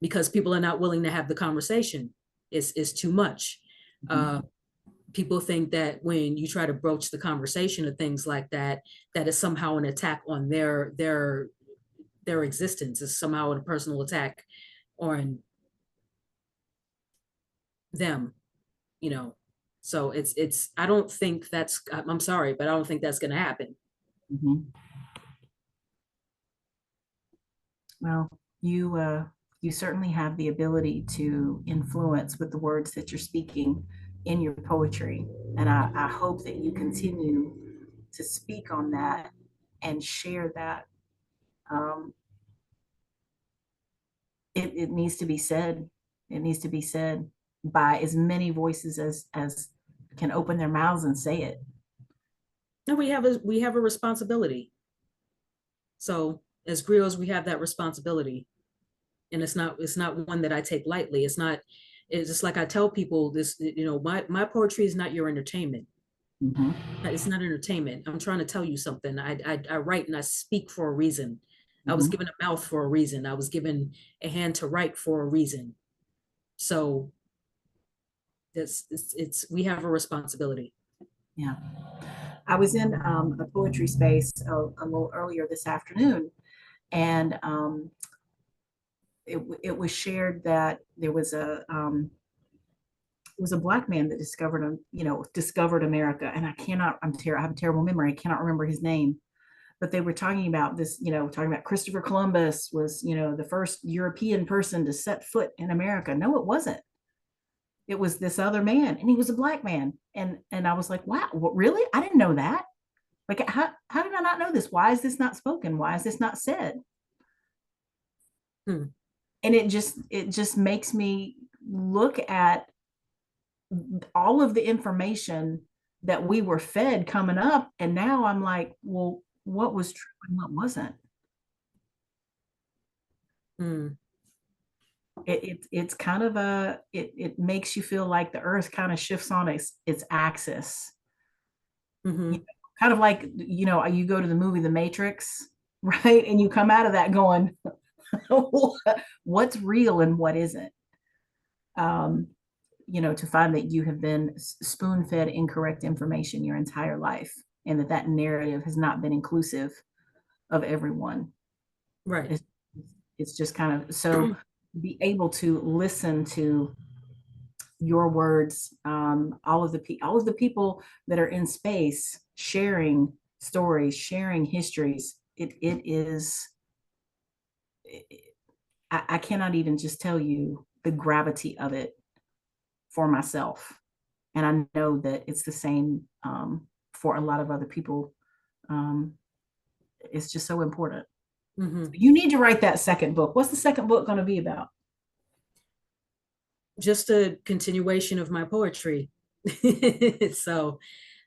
because people are not willing to have the conversation. It's too much. Mhm. Uh, People think that when you try to broach the conversation of things like that, that is somehow an attack on their existence. Is somehow a personal attack on them. You know, so it's. I don't think that's. I'm sorry, but I don't think that's going to happen. Mhm. Well, you certainly have the ability to influence with the words that you're speaking in your poetry, and I hope that you continue to speak on that and share that. Um, it needs to be said. It needs to be said by as many voices as can open their mouths and say it. And we have a responsibility. So as griots, we have that responsibility, and it's not one that I take lightly. It's not. It's just like I tell people this. My poetry is not your entertainment. Mhm. It's not entertainment. I'm trying to tell you something. I write and I speak for a reason. I was Mhm. given a mouth for a reason. I was given a hand to write for a reason. So it's we have a responsibility. Yeah. I was in a poetry space a little earlier this afternoon, and it was shared that there was it was a black man that discovered America, and I have a terrible memory. I cannot remember his name, but they were talking about this, talking about Christopher Columbus was, the first European person to set foot in America. No, it wasn't. It was this other man, and he was a black man. And I was like, wow, what, really? I didn't know that. Like, how did I not know this? Why is this not spoken? Why is this not said? Hmm. And it just makes me look at all of the information that we were fed coming up, and now I'm like, well, what was true and what wasn't? Hmm. It's kind of it makes you feel like the earth kind of shifts on its axis. You Hmm. know, kind of like, you go to the movie The Matrix, right? And you come out of that going, what's real and what isn't? Um, to find that you have been spoon fed incorrect information your entire life and that narrative has not been inclusive of everyone. Right. It's, it's just kind of so be able to listen to your words, all of the people that are in space sharing stories, sharing histories. It is. I cannot even just tell you the gravity of it for myself, and I know that it's the same for a lot of other people. Um, it's just so important. Hmm. You need to write that second book. What's the second book going to be about? Just a continuation of my poetry. So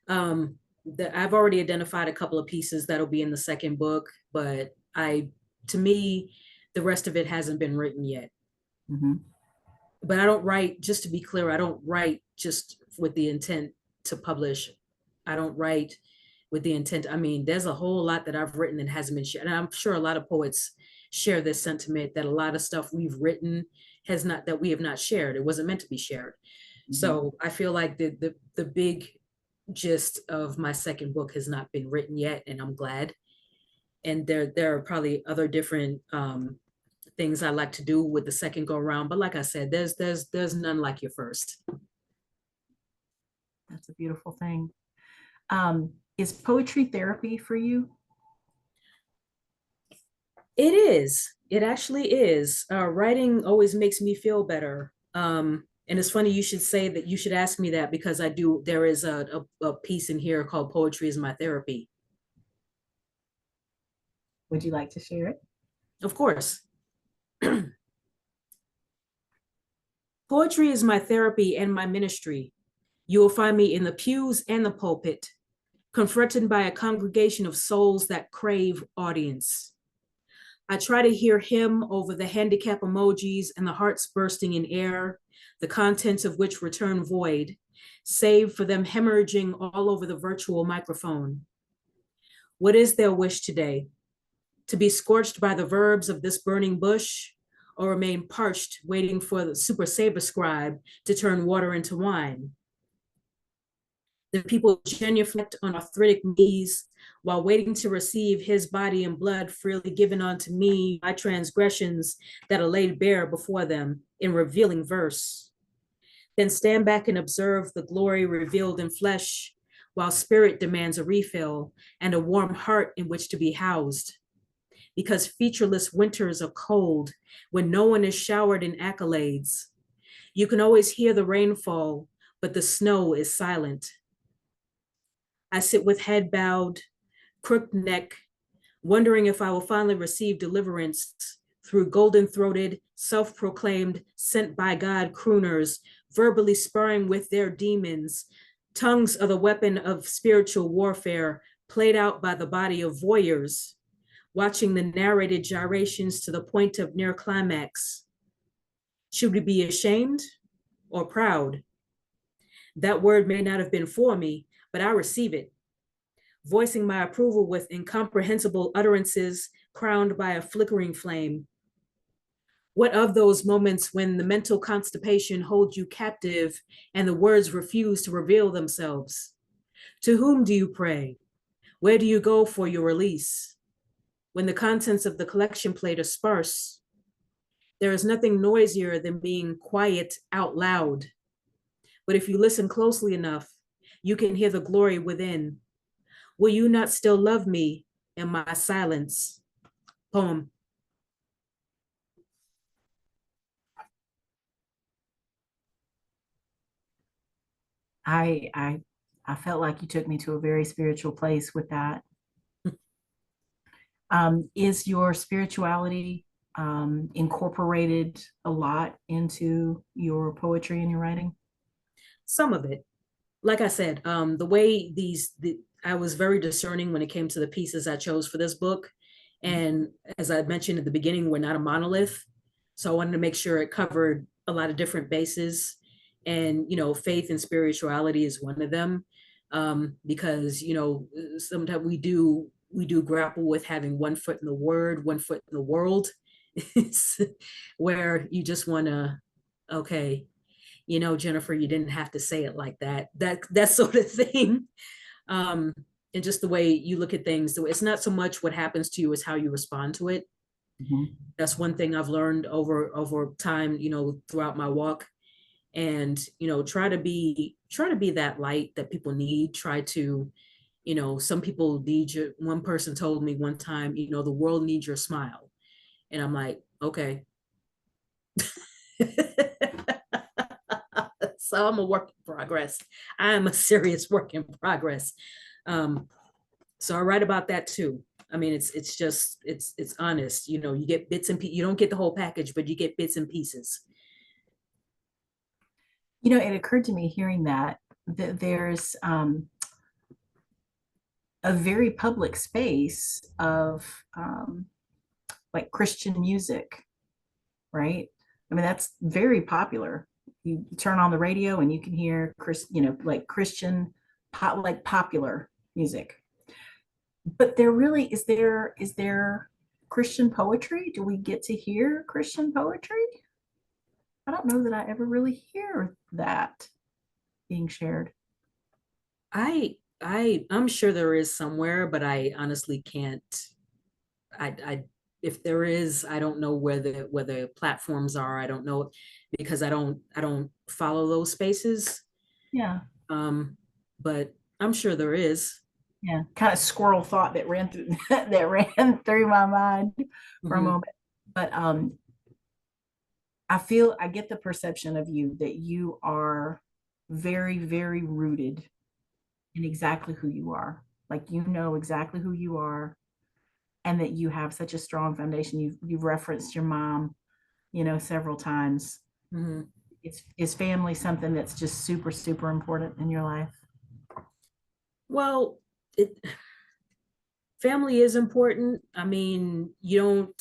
I've already identified a couple of pieces that'll be in the second book, but to me, the rest of it hasn't been written yet. Mm-hmm. But I don't write, just to be clear, I don't write just with the intent to publish. I don't write with the intent. I mean, there's a whole lot that I've written that hasn't been shared. And I'm sure a lot of poets share this sentiment that a lot of stuff we've written has not, that we have not shared. It wasn't meant to be shared. Mm-hmm. So I feel like the big gist of my second book has not been written yet, and I'm glad. And there are probably other different things I like to do with the second go around. But like I said, there's none like your first. That's a beautiful thing. Is poetry therapy for you? It is. It actually is. Writing always makes me feel better. And it's funny you should say that. You should ask me that because I do. There is a piece in here called "Poetry is My Therapy." Would you like to share it? Of course, poetry is my therapy and my ministry. You will find me in the pews and the pulpit, confronted by a congregation of souls that crave audience. I try to hear him over the handicap emojis and the hearts bursting in air, the contents of which return void, save for them hemorrhaging all over the virtual microphone. What is their wish today? To be scorched by the verbs of this burning bush, or remain parched, waiting for the super saber scribe to turn water into wine? The people genuflect on arthritic knees while waiting to receive his body and blood freely given unto me, my transgressions that are laid bare before them in revealing verse. Then stand back and observe the glory revealed in flesh, while spirit demands a refill and a warm heart in which to be housed. Because featureless winters are cold when no one is showered in accolades. You can always hear the rainfall, but the snow is silent. I sit with head bowed, crooked neck, wondering if I will finally receive deliverance through golden throated, self proclaimed, sent by God crooners, verbally sparring with their demons. Tongues are the weapon of spiritual warfare, played out by the body of voyeurs, watching the narrated gyrations to the point of near climax. Should we be ashamed or proud? That word may not have been for me, but I receive it, voicing my approval with incomprehensible utterances crowned by a flickering flame. What of those moments when the mental constipation holds you captive and the words refuse to reveal themselves? To whom do you pray? Where do you go for your release? When the contents of the collection plate are sparse, there is nothing noisier than being quiet out loud. But if you listen closely enough, you can hear the glory within. Will you not still love me in my silence? Poem. I I I felt like you took me to a very spiritual place with that. Is your spirituality incorporated a lot into your poetry and your writing? Some of it. Like I said, the way I was very discerning when it came to the pieces I chose for this book. And as I mentioned at the beginning, we're not a monolith. So I wanted to make sure it covered a lot of different bases. And, faith and spirituality is one of them. Because, sometimes we do we do grapple with having one foot in the word, one foot in the world. It's where you just want to, okay, Jennifer, you didn't have to say it like that. That sort of thing. Um, and just the way you look at things. It's not so much what happens to you as how you respond to it. Mhm. That's one thing I've learned over time, throughout my walk. And try to be that light that people need. Try to, some people need you. One person told me one time, the world needs your smile. And I'm like, okay. So I'm a work in progress. I'm a serious work in progress. Um, so I write about that too. I mean, it's just it's honest. You get bits and pieces. You don't get the whole package, but you get bits and pieces. It occurred to me hearing that there's a very public space of like Christian music, right? I mean, that's very popular. You turn on the radio and you can hear like Christian pop, like popular music. But there really is there Christian poetry? Do we get to hear Christian poetry? I don't know that I ever really hear that being shared. I'm sure there is somewhere, but I honestly can't. I if there is, I don't know where the platforms are. I don't know because I don't follow those spaces. Yeah. Um, but I'm sure there is. Yeah. Kind of squirrel thought that ran through that ran through my mind for a Hmm. moment. But I get the perception of you that you are very, very rooted in exactly who you are. Like you know exactly who you are and that you have such a strong foundation. You've referenced your mom, several times. Hmm. Is family something that's just super, super important in your life? Well, it, family is important. I mean, you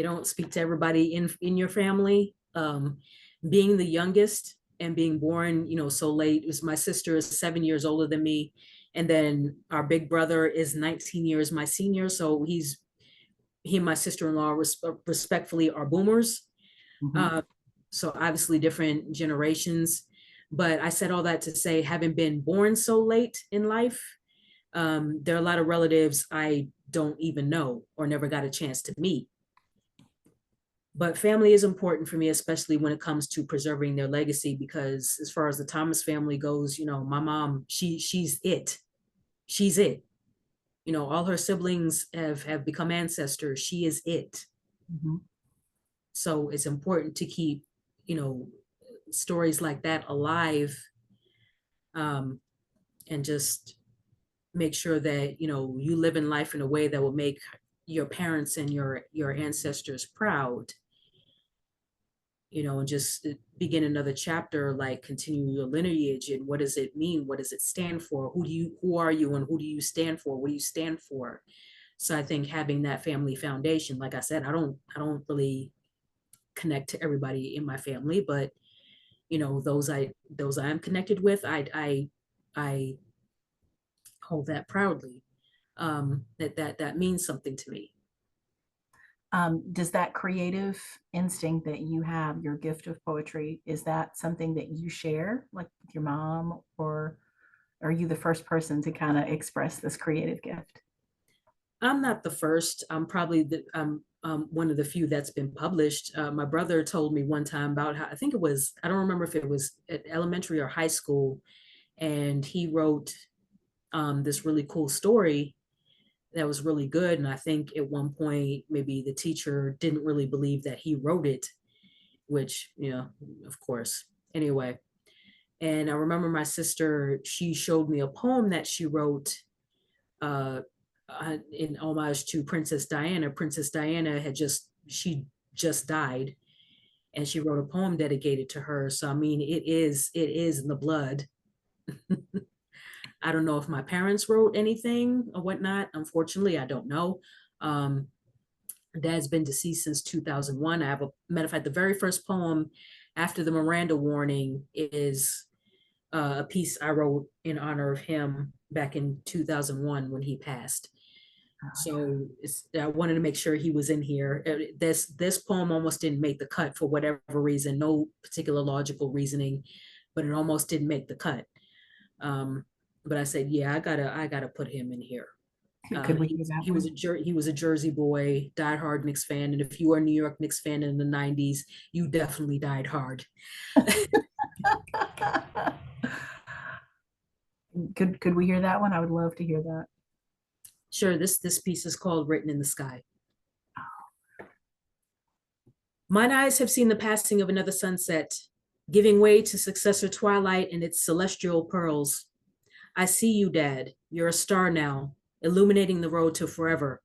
don't speak to everybody in your family. Being the youngest and being born, so late, is my sister is 7 years older than me, and then our big brother is 19 years my senior. So he and my sister-in-law respectfully are boomers. Mhm. Uh, so obviously different generations. But I said all that to say, having been born so late in life, there are a lot of relatives I don't even know or never got a chance to meet. But family is important for me, especially when it comes to preserving their legacy, because as far as the Thomas family goes, my mom, she's it. She's it. All her siblings have become ancestors. She is it. Mhm. So it's important to keep, you know, stories like that alive, um, and just make sure that, you live in life in a way that will make your parents and your ancestors proud, and just begin another chapter, like continue your lineage and what does it mean, what does it stand for, who are you and who do you stand for, what do you stand for. So I think having that family foundation, like I said, I don't really connect to everybody in my family, but those I am connected with, I hold that proudly. That means something to me. Does that creative instinct that you have, your gift of poetry, is that something that you share, like with your mom, or are you the first person to kind of express this creative gift? I'm not the first. I'm probably one of the few that's been published. My brother told me one time about how, I think it was, I don't remember if it was at elementary or high school, and he wrote this really cool story that was really good. And I think at one point, maybe the teacher didn't really believe that he wrote it, which, of course. Anyway, and I remember my sister, she showed me a poem that she wrote, uh, in homage to Princess Diana. Princess Diana she just died, and she wrote a poem dedicated to her. So I mean, it is in the blood. I don't know if my parents wrote anything or whatnot. Unfortunately, I don't know. Um, Dad's been deceased since 2001. I have a matter of fact, the very first poem after the Miranda warning is a piece I wrote in honor of him back in 2001 when he passed. So I wanted to make sure he was in here. This poem almost didn't make the cut for whatever reason, no particular logical reasoning, but it almost didn't make the cut. Um, but I said, yeah, I gotta put him in here. Could we hear that one? He was a Jersey boy, died hard Knicks fan, and if you were a New York Knicks fan in the '90s, you definitely died hard. Could we hear that one? I would love to hear that. Sure, this piece is called "Written in the Sky." Mine eyes have seen the passing of another sunset, giving way to successor twilight and its celestial pearls. I see you, Dad. You're a star now, illuminating the road to forever.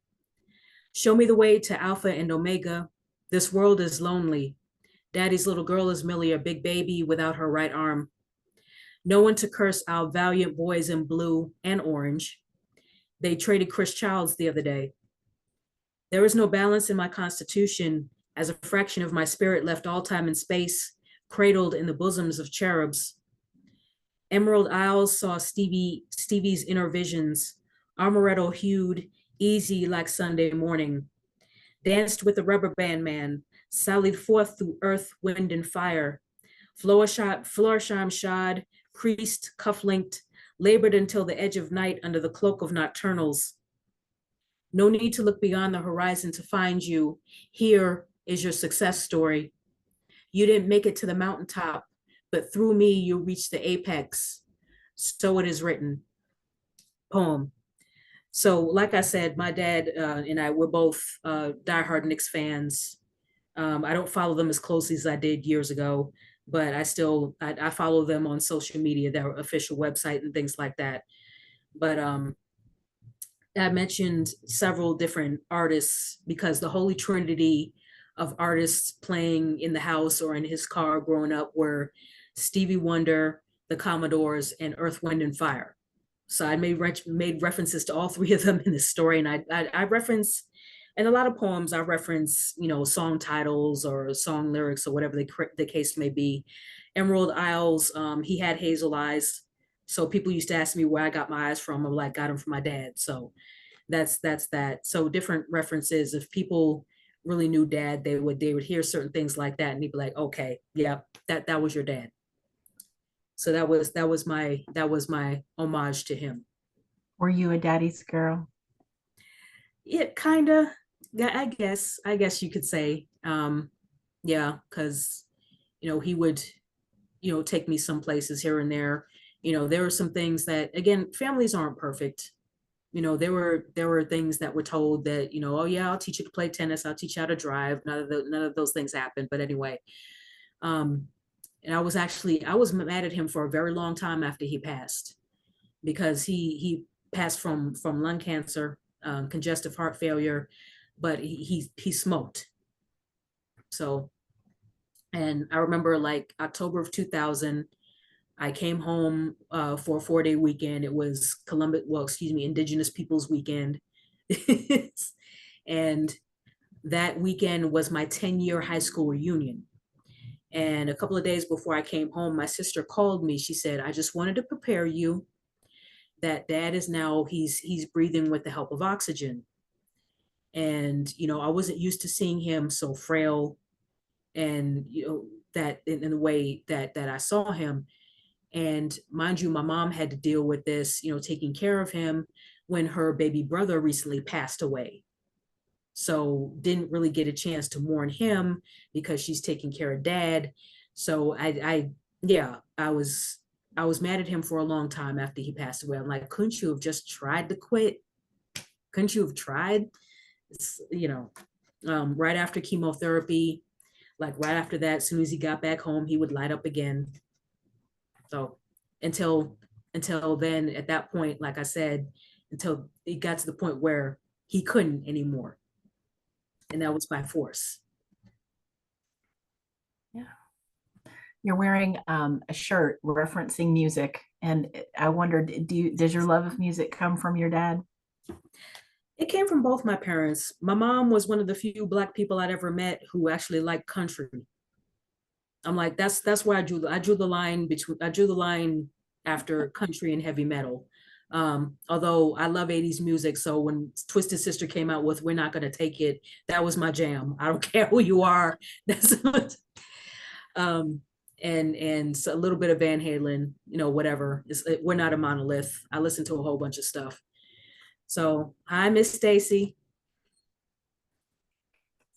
Show me the way to Alpha and Omega. This world is lonely. Daddy's little girl is merely a big baby without her right arm. No one to curse our valiant boys in blue and orange. They traded Chris Childs the other day. There is no balance in my constitution, as a fraction of my spirit left all time and space, cradled in the bosoms of cherubs. Emerald Isles saw Stevie's inner visions, amaretto hued, easy like Sunday morning. Danced with the rubber band man, sallied forth through earth, wind, and fire. Florsheim shod, creased, cuff-linked, labored until the edge of night under the cloak of nocturnals. No need to look beyond the horizon to find you. Here is your success story. You didn't make it to the mountaintop, but through me you reached the apex. So it is written. Poem. So, like I said, my dad and I were both diehard Knicks fans. I don't follow them as closely as I did years ago, but I follow them on social media, their official website and things like that. But I mentioned several different artists because the holy trinity of artists playing in the house or in his car growing up were Stevie Wonder, the Commodores, and Earth, Wind, and Fire. So I made references to all three of them in this story, and I reference in a lot of poems. I reference song titles or song lyrics or whatever the case may be. Emerald Isles, he had hazel eyes, so people used to ask me where I got my eyes from. I'm like, got them from my dad. So that's that. So different references. If people really knew dad, they would hear certain things like that, and he'd be like, okay, yeah, that was your dad. So that was my homage to him. Were you a daddy's girl? Yeah, kind of. Yeah, I guess you could say. Yeah, because he would take me some places here and there. There were some things that, again, families aren't perfect. There were things that were told that, oh yeah, I'll teach you to play tennis, I'll teach you how to drive. None of those things happened. But anyway, um, and I was mad at him for a very long time after he passed, because he passed from lung cancer, congestive heart failure, but he smoked. So, and I remember, like, October of 2000, I came home for a 4-day weekend. It was Indigenous Peoples Weekend. And that weekend was my 10-year high school reunion. And a couple of days before I came home, my sister called me. She said, I just wanted to prepare you that dad is now, he's breathing with the help of oxygen. And, I wasn't used to seeing him so frail, and, that in the way that I saw him. And mind you, my mom had to deal with this, taking care of him when her baby brother recently passed away. So didn't really get a chance to mourn him because she's taking care of dad. So yeah, I was mad at him for a long time after he passed away. I'm like, couldn't you have just tried to quit? Couldn't you have tried? It's, right after chemotherapy, like right after that, as soon as he got back home, he would light up again. So until then, at that point, like I said, until it got to the point where he couldn't anymore, and that was by force. Yeah. You're wearing a shirt referencing music, and I wondered, does your love of music come from your dad? It came from both my parents. My mom was one of the few Black people I'd ever met who actually liked country. I'm like, that's why I drew the line after country and heavy metal. Although I love 80s music, so when Twisted Sister came out with We're Not Gonna Take It, that was my jam. I don't care who you are. That's um and so a little bit of Van Halen, whatever. We're not a monolith. I listen to a whole bunch of stuff. So hi, Miss Stacy.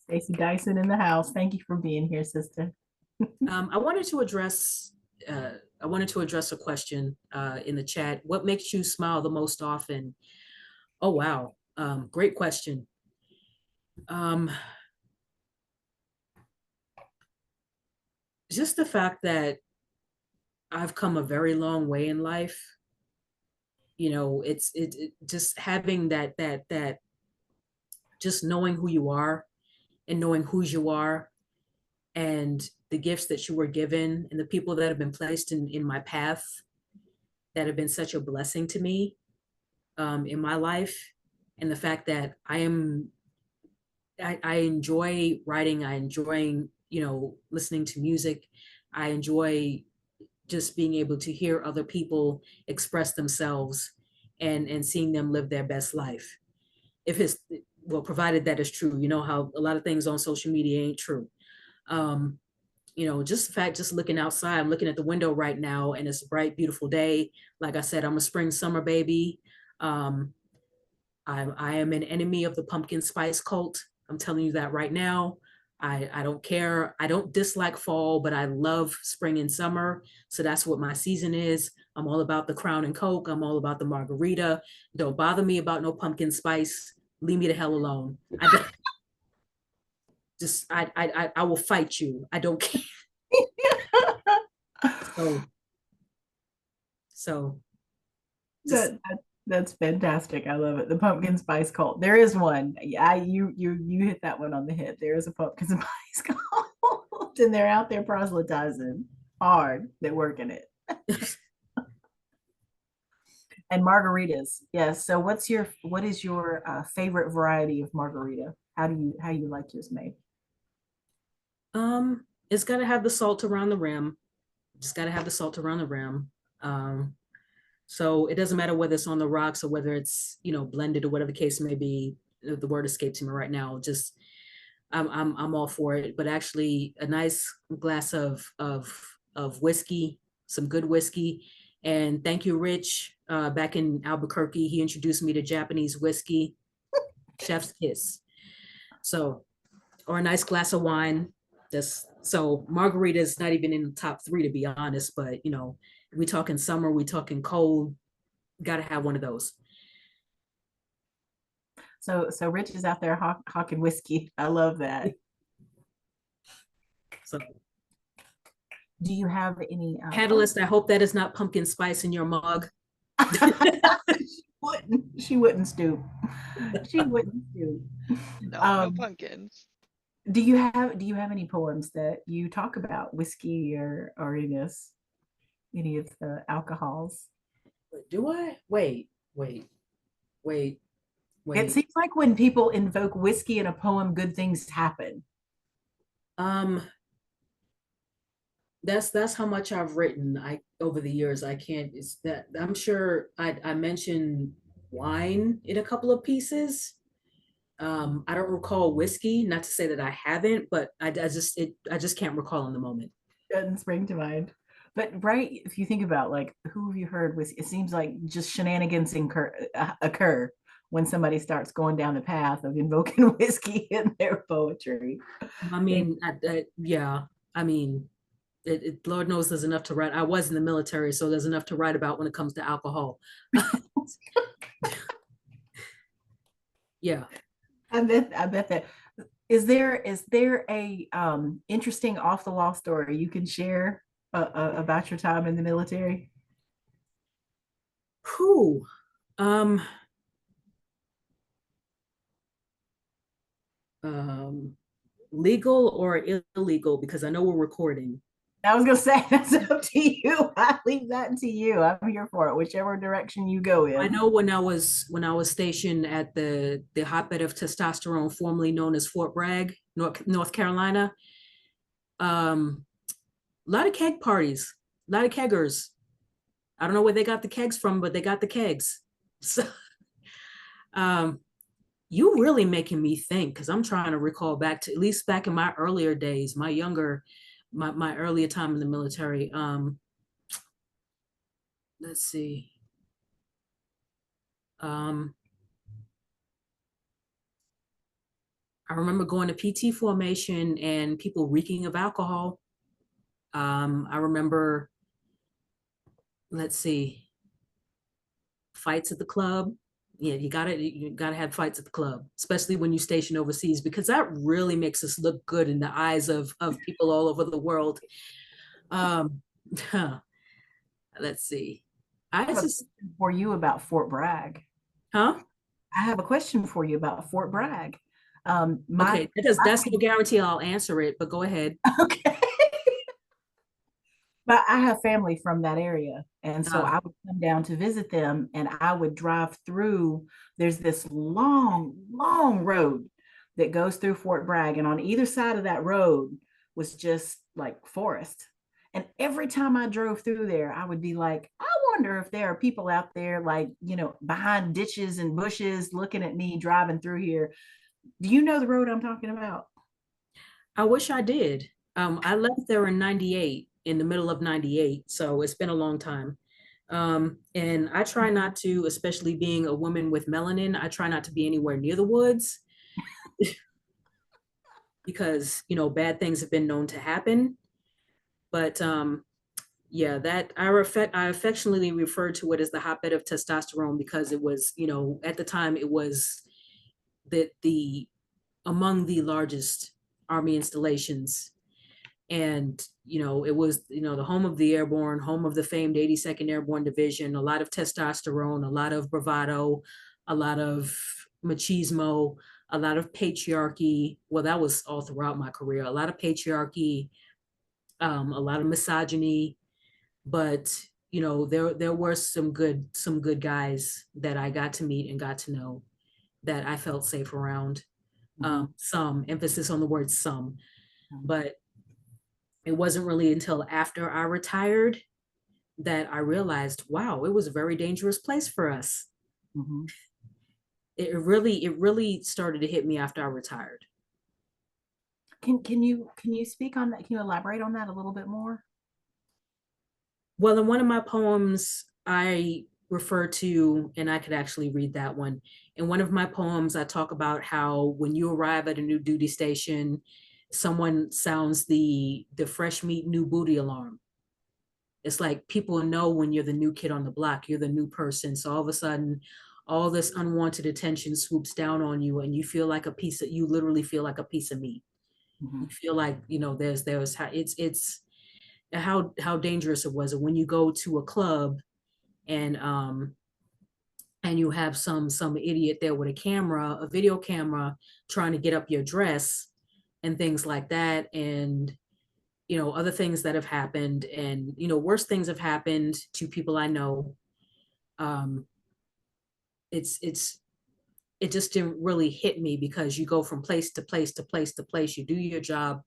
Stacy Dyson in the house. Thank you for being here, sister. I wanted to address a question in the chat. What makes you smile the most often? Oh wow, great question. Um, just the fact that I've come a very long way in life. It just having that just knowing who you are and knowing whose you are and the gifts that you were given and the people that have been placed in my path that have been such a blessing to me in my life, and the fact that I enjoy writing, I enjoy listening to music, I enjoy just being able to hear other people express themselves and seeing them live their best life. If it's well, provided that is true. You know how a lot of things on social media ain't true. Um, just the fact, just looking outside, I'm looking at the window right now and it's a bright, beautiful day. Like I said, I'm a spring summer baby. Um, I am an enemy of the pumpkin spice cult. I'm telling you that right now. I don't care. I don't dislike fall, but I love spring and summer. So that's what my season is. I'm all about the Crown and Coke. I'm all about the margarita. Don't bother me about no pumpkin spice. Leave me the hell alone. I will fight you. I don't care. So so just That's fantastic. I love it. The pumpkin spice cult. There is one. Yeah, you hit that one on the head. There is a pumpkin spice cult, and they're out there proselytizing hard. They're working it. And margaritas. Yes. So what is your favorite variety of margarita? How you like yours made? it's got to have the salt around the rim. Just got to have the salt around the rim. Um, so it doesn't matter whether it's on the rocks or whether it's blended or whatever the case may be. The word escapes me right now. Just I'm all for it. But actually, a nice glass of whiskey, some good whiskey, and thank you, Rich. Back in Albuquerque, he introduced me to Japanese whiskey, chef's kiss. So, or a nice glass of wine. That's so margarita is not even in the top three to be honest. But we talking summer, we talking cold. Got to have one of those. So Rich is out there hawking whiskey. I love that. So Do you have any catalyst? I hope that is not pumpkin spice in your mug. she wouldn't stoop. She wouldn't stoop. No, no Um, pumpkins. do you have any poems that you talk about whiskey or any of the alcohols? Do I? Wait, It wait. seems like when people invoke whiskey in a poem, good things happen. Um, that's how much I've written. I over the years, I can't. It's that I'm sure I mentioned wine in a couple of pieces. I don't recall whiskey. Not to say that I haven't, but I just can't recall in the moment. Doesn't spring to mind. But right, if you think about like who have you heard with, it seems like just shenanigans occur when somebody starts going down the path of invoking whiskey in their poetry. I They mean, yeah. I mean, Lord knows there's enough to write. I was in the military, so there's enough to write about when it comes to alcohol. Yeah. I bet that is there a interesting off the wall story you can share about your time in the military? Who? Um, um, legal or illegal? Because I know we're recording. I was gonna say that's up to you. I leave that to you. I'm here for it, whichever direction you go I in. know when I was stationed at the hotbed of testosterone, formerly known as Fort Bragg, North Carolina. Um, a lot of keg parties, a lot of keggers. I don't know where they got the kegs from, but they got the kegs. So, um, you really making me think because I'm trying to recall back to at least back in my earlier days, my earlier time in the military. Let's see. Um, I remember going to PT formation and people reeking of alcohol. I remember, let's see, fights at the club. Yeah, you gotta have fights at the club, especially when you station overseas, because that really makes us look good in the eyes of people all over the world. Um, let's see. I I have a just, question for you about Fort Bragg. huh? I have a question for you about Fort Bragg. Okay, My that's no guarantee I'll answer it, but go ahead. okay. But I have family from that area. And so Uh, I would come down to visit them and I would drive through. There's this long, long road that goes through Fort Bragg. And on either side of that road was just like forest. And every time I drove through there, I would be like, I wonder if there are people out there, like, behind ditches and bushes looking at me driving through here. Do you know the road I'm talking about? I wish I did. I left there in 98, in the middle of 98, so it's been a long time. And I try not to, especially being a woman with melanin, I try not to be anywhere near the woods because, bad things have been known to happen. But yeah, that I affectionately refer to it as the hotbed of testosterone because it was, at the time it was the among the largest army installations. And it was the home of the airborne, home of the famed 82nd Airborne Division. A lot of testosterone, a lot of bravado, a lot of machismo, a lot of patriarchy. Well, that was all throughout my career. A lot of patriarchy, a lot of misogyny. But there were some good guys that I got to meet and got to know that I felt safe around. Mm-hmm. Some emphasis on the word some, Mm-hmm. but it wasn't really until after I retired that I realized, wow, it was a very dangerous place for us. Mm-hmm. It really started to hit me after I retired. Can you speak on that? Can you elaborate on that a little bit more? Well, in one of my poems, I refer to, and I could actually read that one. In one of my poems, I talk about how when you arrive at a new duty station, someone sounds the fresh meat new booty alarm. It's like people know when you're the new kid on the block, you're the new person. So all of a sudden, all this unwanted attention swoops down on you, and you feel like you literally feel like a piece of meat. Mm-hmm. You feel like, there's how it's how dangerous it was. And when you go to a club and you have some idiot there with a camera, a video camera, trying to get up your dress and things like that. And other things that have happened, and worse things have happened to people I know. um it's it just didn't really hit me because you go from place to place to place to place, you do your job,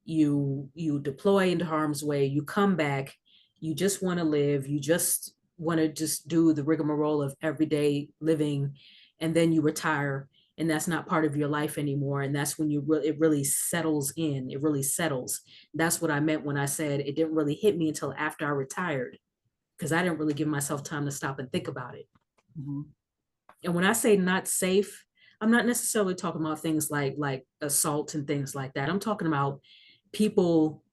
you deploy into harm's way, you come back, you just want to live, you just want to just do the rigmarole of everyday living, and then you retire, and that's not part of your life anymore. And that's when it really settles in, it really settles. That's what I meant when I said it didn't really hit me until after I retired, because I didn't really give myself time to stop and think about it. Mm-hmm. And when I say not safe, I'm not necessarily talking about things like assault and things like that. I'm talking about people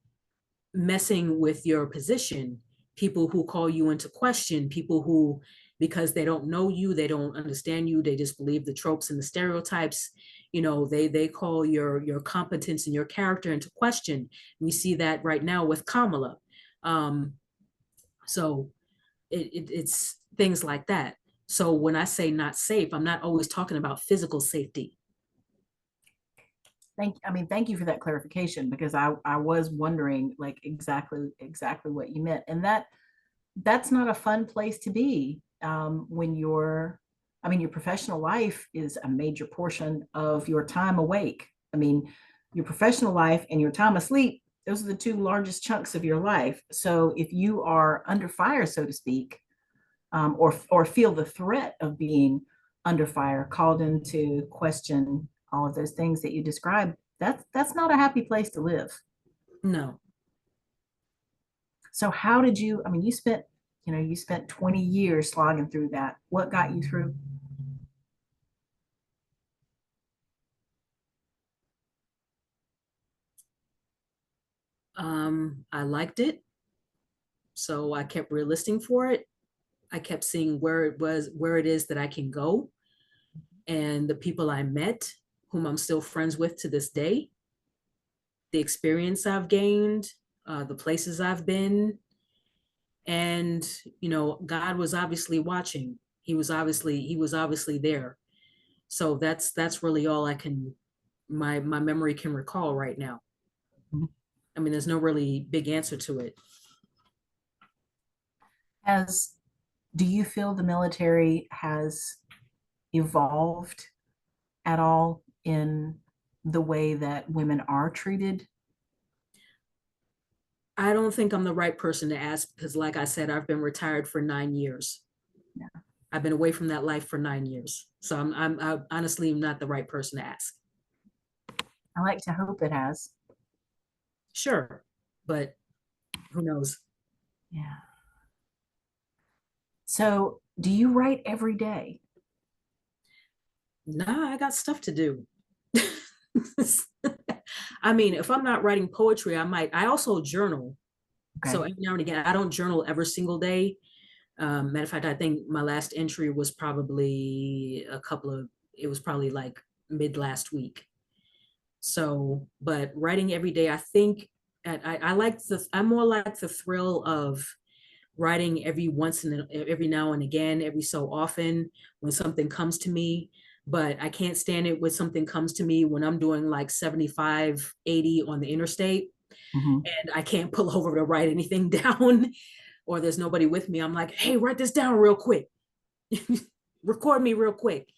messing with your position, people who call you into question, people who, because they don't know you, they don't understand you, they just believe the tropes and the stereotypes, they call your competence and your character into question. We see that right now with Kamala. So it's things like that. So when I say not safe, I'm not always talking about physical safety. Thank you for that clarification because I was wondering like exactly what you meant. And that's not a fun place to be when your professional life is a major portion of your time awake. I mean, your professional life and your time asleep, those are the two largest chunks of your life. So if you are under fire, so to speak, or feel the threat of being under fire, called into question, all of those things that you described, that's not a happy place to live. No. So how did you, I mean, you spent 20 years slogging through that. What got you through? I liked it, so I kept relisting for it. I kept seeing where it is that I can go, and the people I met, whom I'm still friends with to this day, the experience I've gained, the places I've been, and God was obviously watching. He was obviously there. So that's really all I can my memory can recall right now. I mean, there's no really big answer to it. Has Do you feel the military has evolved at all in the way that women are treated? I don't think I'm the right person to ask because, like I said, I've been retired for 9 years. Yeah. I've been away from that life for 9 years. So I honestly am not the right person to ask. I like to hope it has. Sure, but who knows? Yeah. So, do you write every day? Nah, I got stuff to do. I mean, if I'm not writing poetry, I might. I also journal. So Okay. every now and again, I don't journal every single day. Matter of fact, I think my last entry was probably it was probably like mid last week. So, but writing every day, I think I'm more like the thrill of writing every now and again, every so often when something comes to me. But I can't stand it when something comes to me when I'm doing like 75, 80 on the interstate Mhm. and I can't pull over to write anything down or there's nobody with me. I'm like, hey, write this down real quick. Record me real quick.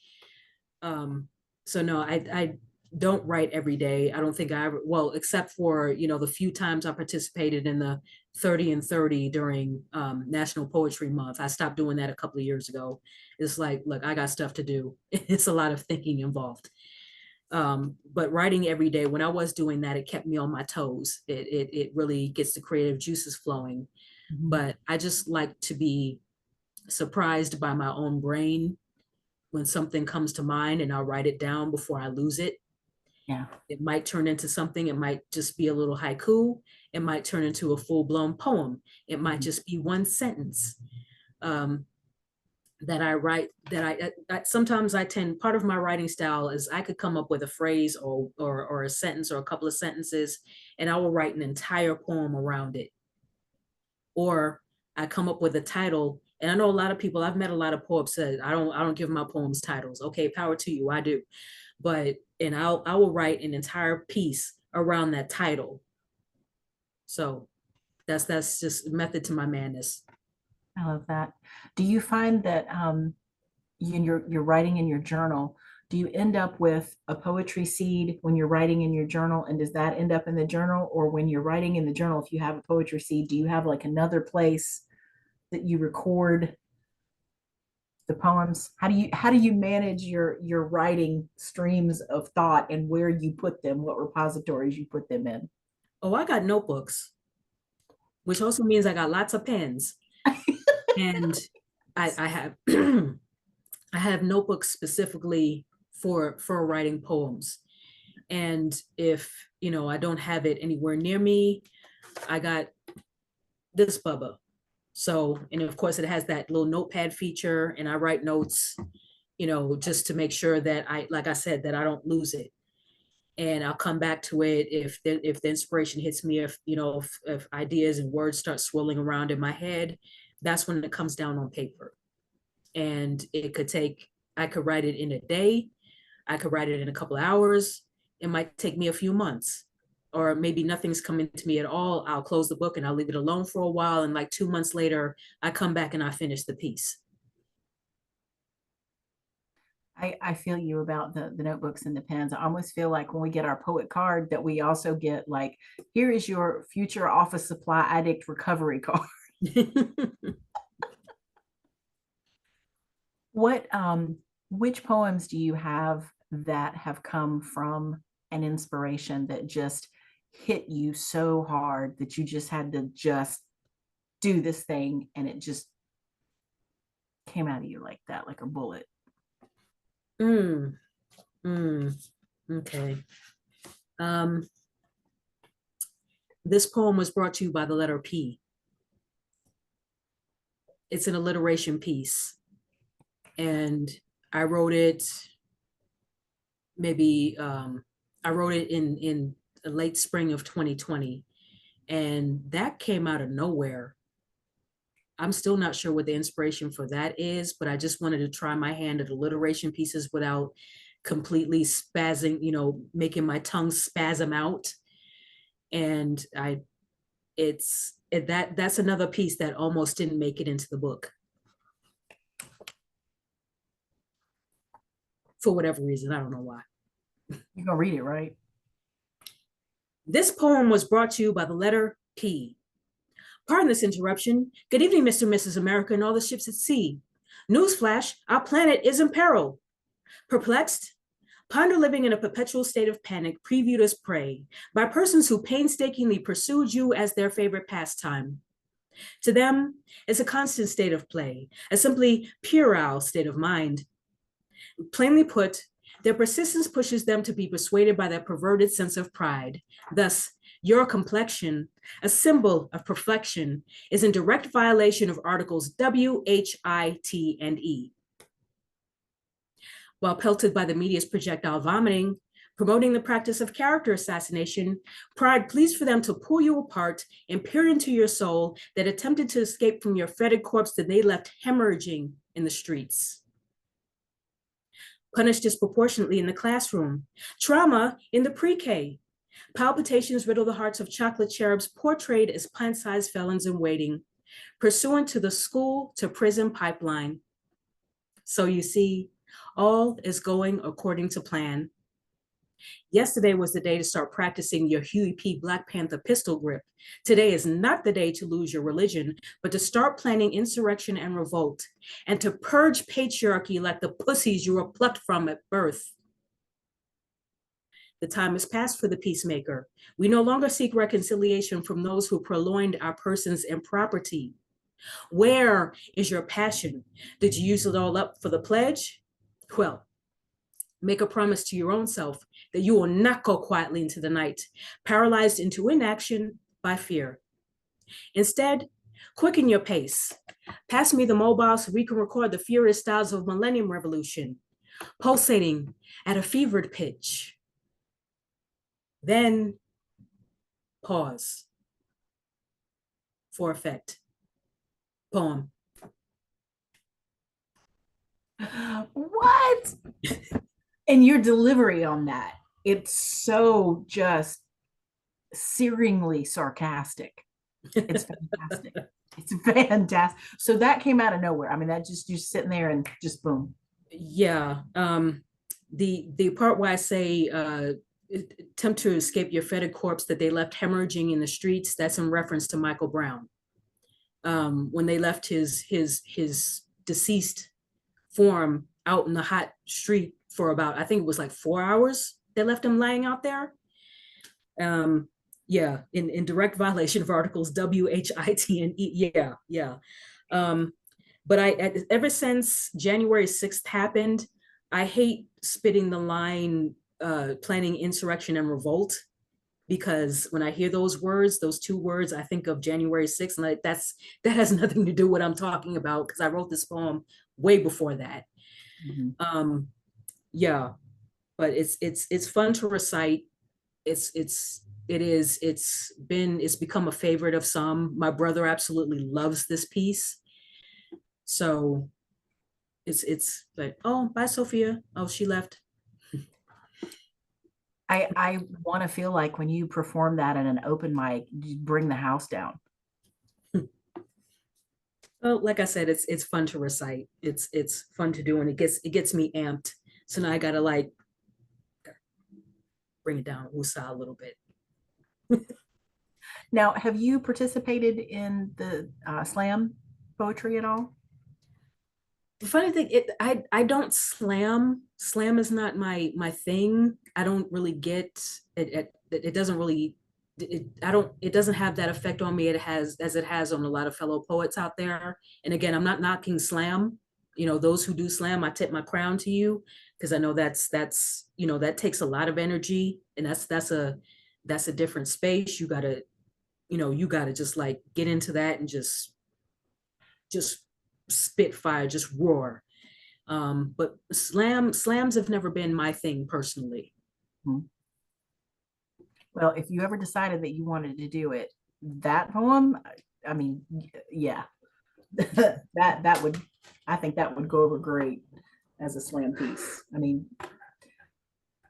Um, so no, I don't write every day. I don't think I ever, well, except for, the few times I participated in the 30 and 30 during National Poetry Month. I stopped doing that a couple of years ago. It's like, look, I got stuff to do. It's a lot of thinking involved. But writing every day, when I was doing that, it kept me on my toes. It really gets the creative juices flowing. Mhm. But I just like to be surprised by my own brain when something comes to mind and I'll write it down before I lose it. Yeah. It might turn into something. It might just be a little haiku. It might turn into a full blown poem. It might Mhm. just be one sentence um, that I write. Sometimes I tend, part of my writing style is I could come up with a phrase or a sentence or a couple of sentences, and I will write an entire poem around it. Or I come up with a title. And I know a lot of people, I've met a lot of poets that I don't give my poems titles. Okay, power to you, I do. But and I will write an entire piece around that title. So that's just method to my madness. I love that. Do you find that in your writing in your journal, do you end up with a poetry seed when you're writing in your journal, and does that end up in the journal? Or when you're writing in the journal, if you have a poetry seed, do you have like another place that you record the poems? How do you manage your writing streams of thought, and where you put them, what repositories you put them in? Oh, I got notebooks, which also means I got lots of pens. And I have I have notebooks specifically for writing poems. And if I don't have it anywhere near me, I got this bubba. So, and of course, it has that little notepad feature, and I write notes, just to make sure that like I said, that I don't lose it. And I'll come back to it if the inspiration hits me, if ideas and words start swirling around in my head, that's when it comes down on paper. And I could write it in a day, I could write it in a couple of hours. It might take me a few months, or maybe nothing's coming to me at all. I'll close the book and I'll leave it alone for a while. And like 2 months later, I come back and I finish the piece. I feel you about the notebooks and the pens. I almost feel like when we get our poet card that we also get like, here is your future office supply addict recovery card. What which poems do you have that have come from an inspiration that just hit you so hard that you just had to just do this thing and it just came out of you like that, like a bullet? Mm, mm, okay. Um, this poem was brought to you by the letter P. It's an alliteration piece, and I wrote it maybe I wrote it in the late spring of 2020, and that came out of nowhere. I'm still not sure what the inspiration for that is, but I just wanted to try my hand at alliteration pieces without completely spazzing, making my tongue spasm out. And that's another piece that almost didn't make it into the book for whatever reason. I don't know why. You're gonna read it, right? This poem was brought to you by the letter P. Pardon this interruption. Good evening, Mr. and Mrs. America and all the ships at sea. Newsflash, our planet is in peril. Perplexed? Ponder living in a perpetual state of panic, previewed as prey by persons who painstakingly pursued you as their favorite pastime. To them, it's a constant state of play, a simply puerile state of mind. Plainly put, their persistence pushes them to be persuaded by their perverted sense of pride. Thus, your complexion, a symbol of perfection, is in direct violation of Articles W, H, I, T, and E. While pelted by the media's projectile vomiting, promoting the practice of character assassination, pride pleads for them to pull you apart and peer into your soul that attempted to escape from your fetid corpse that they left hemorrhaging in the streets. Punished disproportionately in the classroom, trauma in the pre-K, palpitations riddle the hearts of chocolate cherubs portrayed as pint-sized felons in waiting, pursuant to the school to prison pipeline. So you see, all is going according to plan. Yesterday was the day to start practicing your Huey P. Black Panther pistol grip. Today is not the day to lose your religion, but to start planning insurrection and revolt, and to purge patriarchy like the pussies you were plucked from at birth. The time has passed for the peacemaker. We no longer seek reconciliation from those who purloined our persons and property. Where is your passion? Did you use it all up for the pledge? Well, make a promise to your own self that you will not go quietly into the night, paralyzed into inaction by fear. Instead, quicken your pace. Pass me the mobile so we can record the furious styles of Millennium Revolution, pulsating at a fevered pitch. Then pause for effect. Poem. What? And your delivery on that, it's so just searingly sarcastic. It's fantastic. It's fantastic. So that came out of nowhere. I mean, that just you're sitting there and just boom. Yeah. The part where I say attempt to escape your fetid corpse that they left hemorrhaging in the streets, that's in reference to Michael Brown. When they left his deceased form out in the hot street for about, I think it was like 4 hours. They left him laying out there. Yeah, in direct violation of Articles W, H, I, T, and E. Yeah, yeah. But ever since January 6th happened, I hate spitting the line planning insurrection and revolt, because when I hear those words, those two words, I think of January 6th, and that has nothing to do with what I'm talking about, because I wrote this poem way before that. Mm-hmm. Yeah, but it's fun to recite. It's become a favorite of some. My brother absolutely loves this piece. So it's like, oh, bye, Sophia. Oh, she left. I want to feel like when you perform that in an open mic, you bring the house down. Well, like I said, it's fun to recite. It's fun to do, and it gets me amped. So now I gotta like bring it down, woosah a little bit. Now, have you participated in the slam poetry at all? The funny thing, I don't slam. Slam is not my thing. I don't really get it. It doesn't really. I don't. It doesn't have that effect on me. It has as it has on a lot of fellow poets out there. And again, I'm not knocking slam. You know, those who do slam, I tip my crown to you because I know that's that takes a lot of energy, and that's a different space. You gotta just like get into that and just spit fire, just roar. But slams have never been my thing personally. Mhm. Well, if you ever decided that you wanted to do it, that poem, I mean, yeah, that would, I think that would go over great as a slam piece. I mean,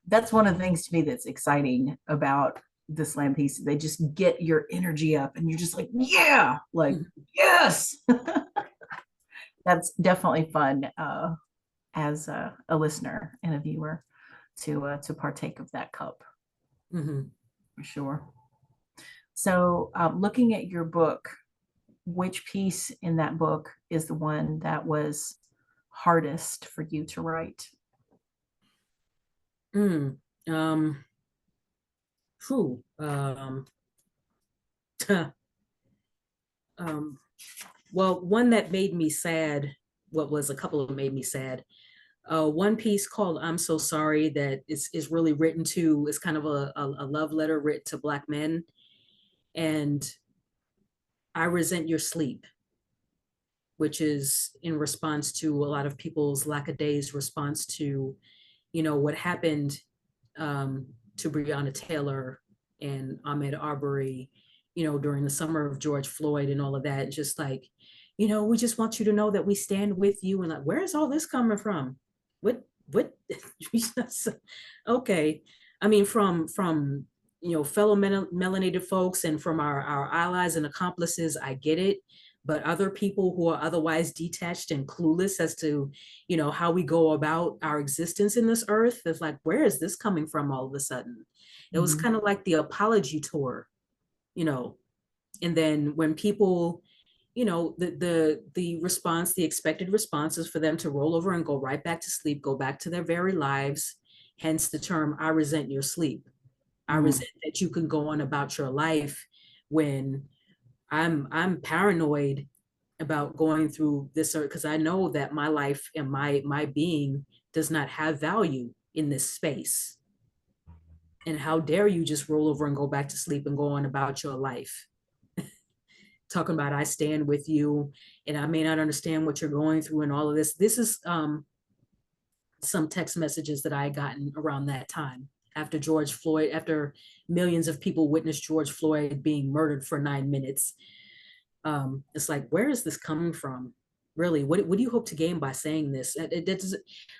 that's one of the things to me that's exciting about the slam piece. They just get your energy up and you're just like, yeah, like, yes. That's definitely fun as a listener and a viewer to partake of that cup Mm-hmm. for sure. So, looking at your book, which piece in that book is the one that was hardest for you to write? Mm. Um, whew. um, well, one that made me sad, what was a couple of made me sad. One piece called "I'm So Sorry" that is really written to is kind of a love letter written to Black men, and "I Resent Your Sleep," which is in response to a lot of people's lack of days response to what happened um, to Breonna Taylor and Ahmaud Arbery, during the summer of George Floyd and all of that. Just like, we just want you to know that we stand with you. And like, where is all this coming from? What? Okay. I mean, from fellow melanated folks and from our allies and accomplices, I get it. But other people who are otherwise detached and clueless as to how we go about our existence in this earth, is like, where is this coming from all of a sudden? It was Mhm. kind of like the apology tour, you know and then when people, the response, the expected response is for them to roll over and go right back to sleep, go back to their very lives. Hence the term, "I resent your sleep." I Mm. resent that you can go on about your life when I'm paranoid about going through this, because I know that my life and my being does not have value in this space. And how dare you just roll over and go back to sleep and go on about your life, talking about "I stand with you," and I may not understand what you're going through and all of this. This is some text messages that I had gotten around that time after George Floyd, after millions of people witnessed George Floyd being murdered for 9 minutes. It's like, where is this coming from? Really, what do you hope to gain by saying this?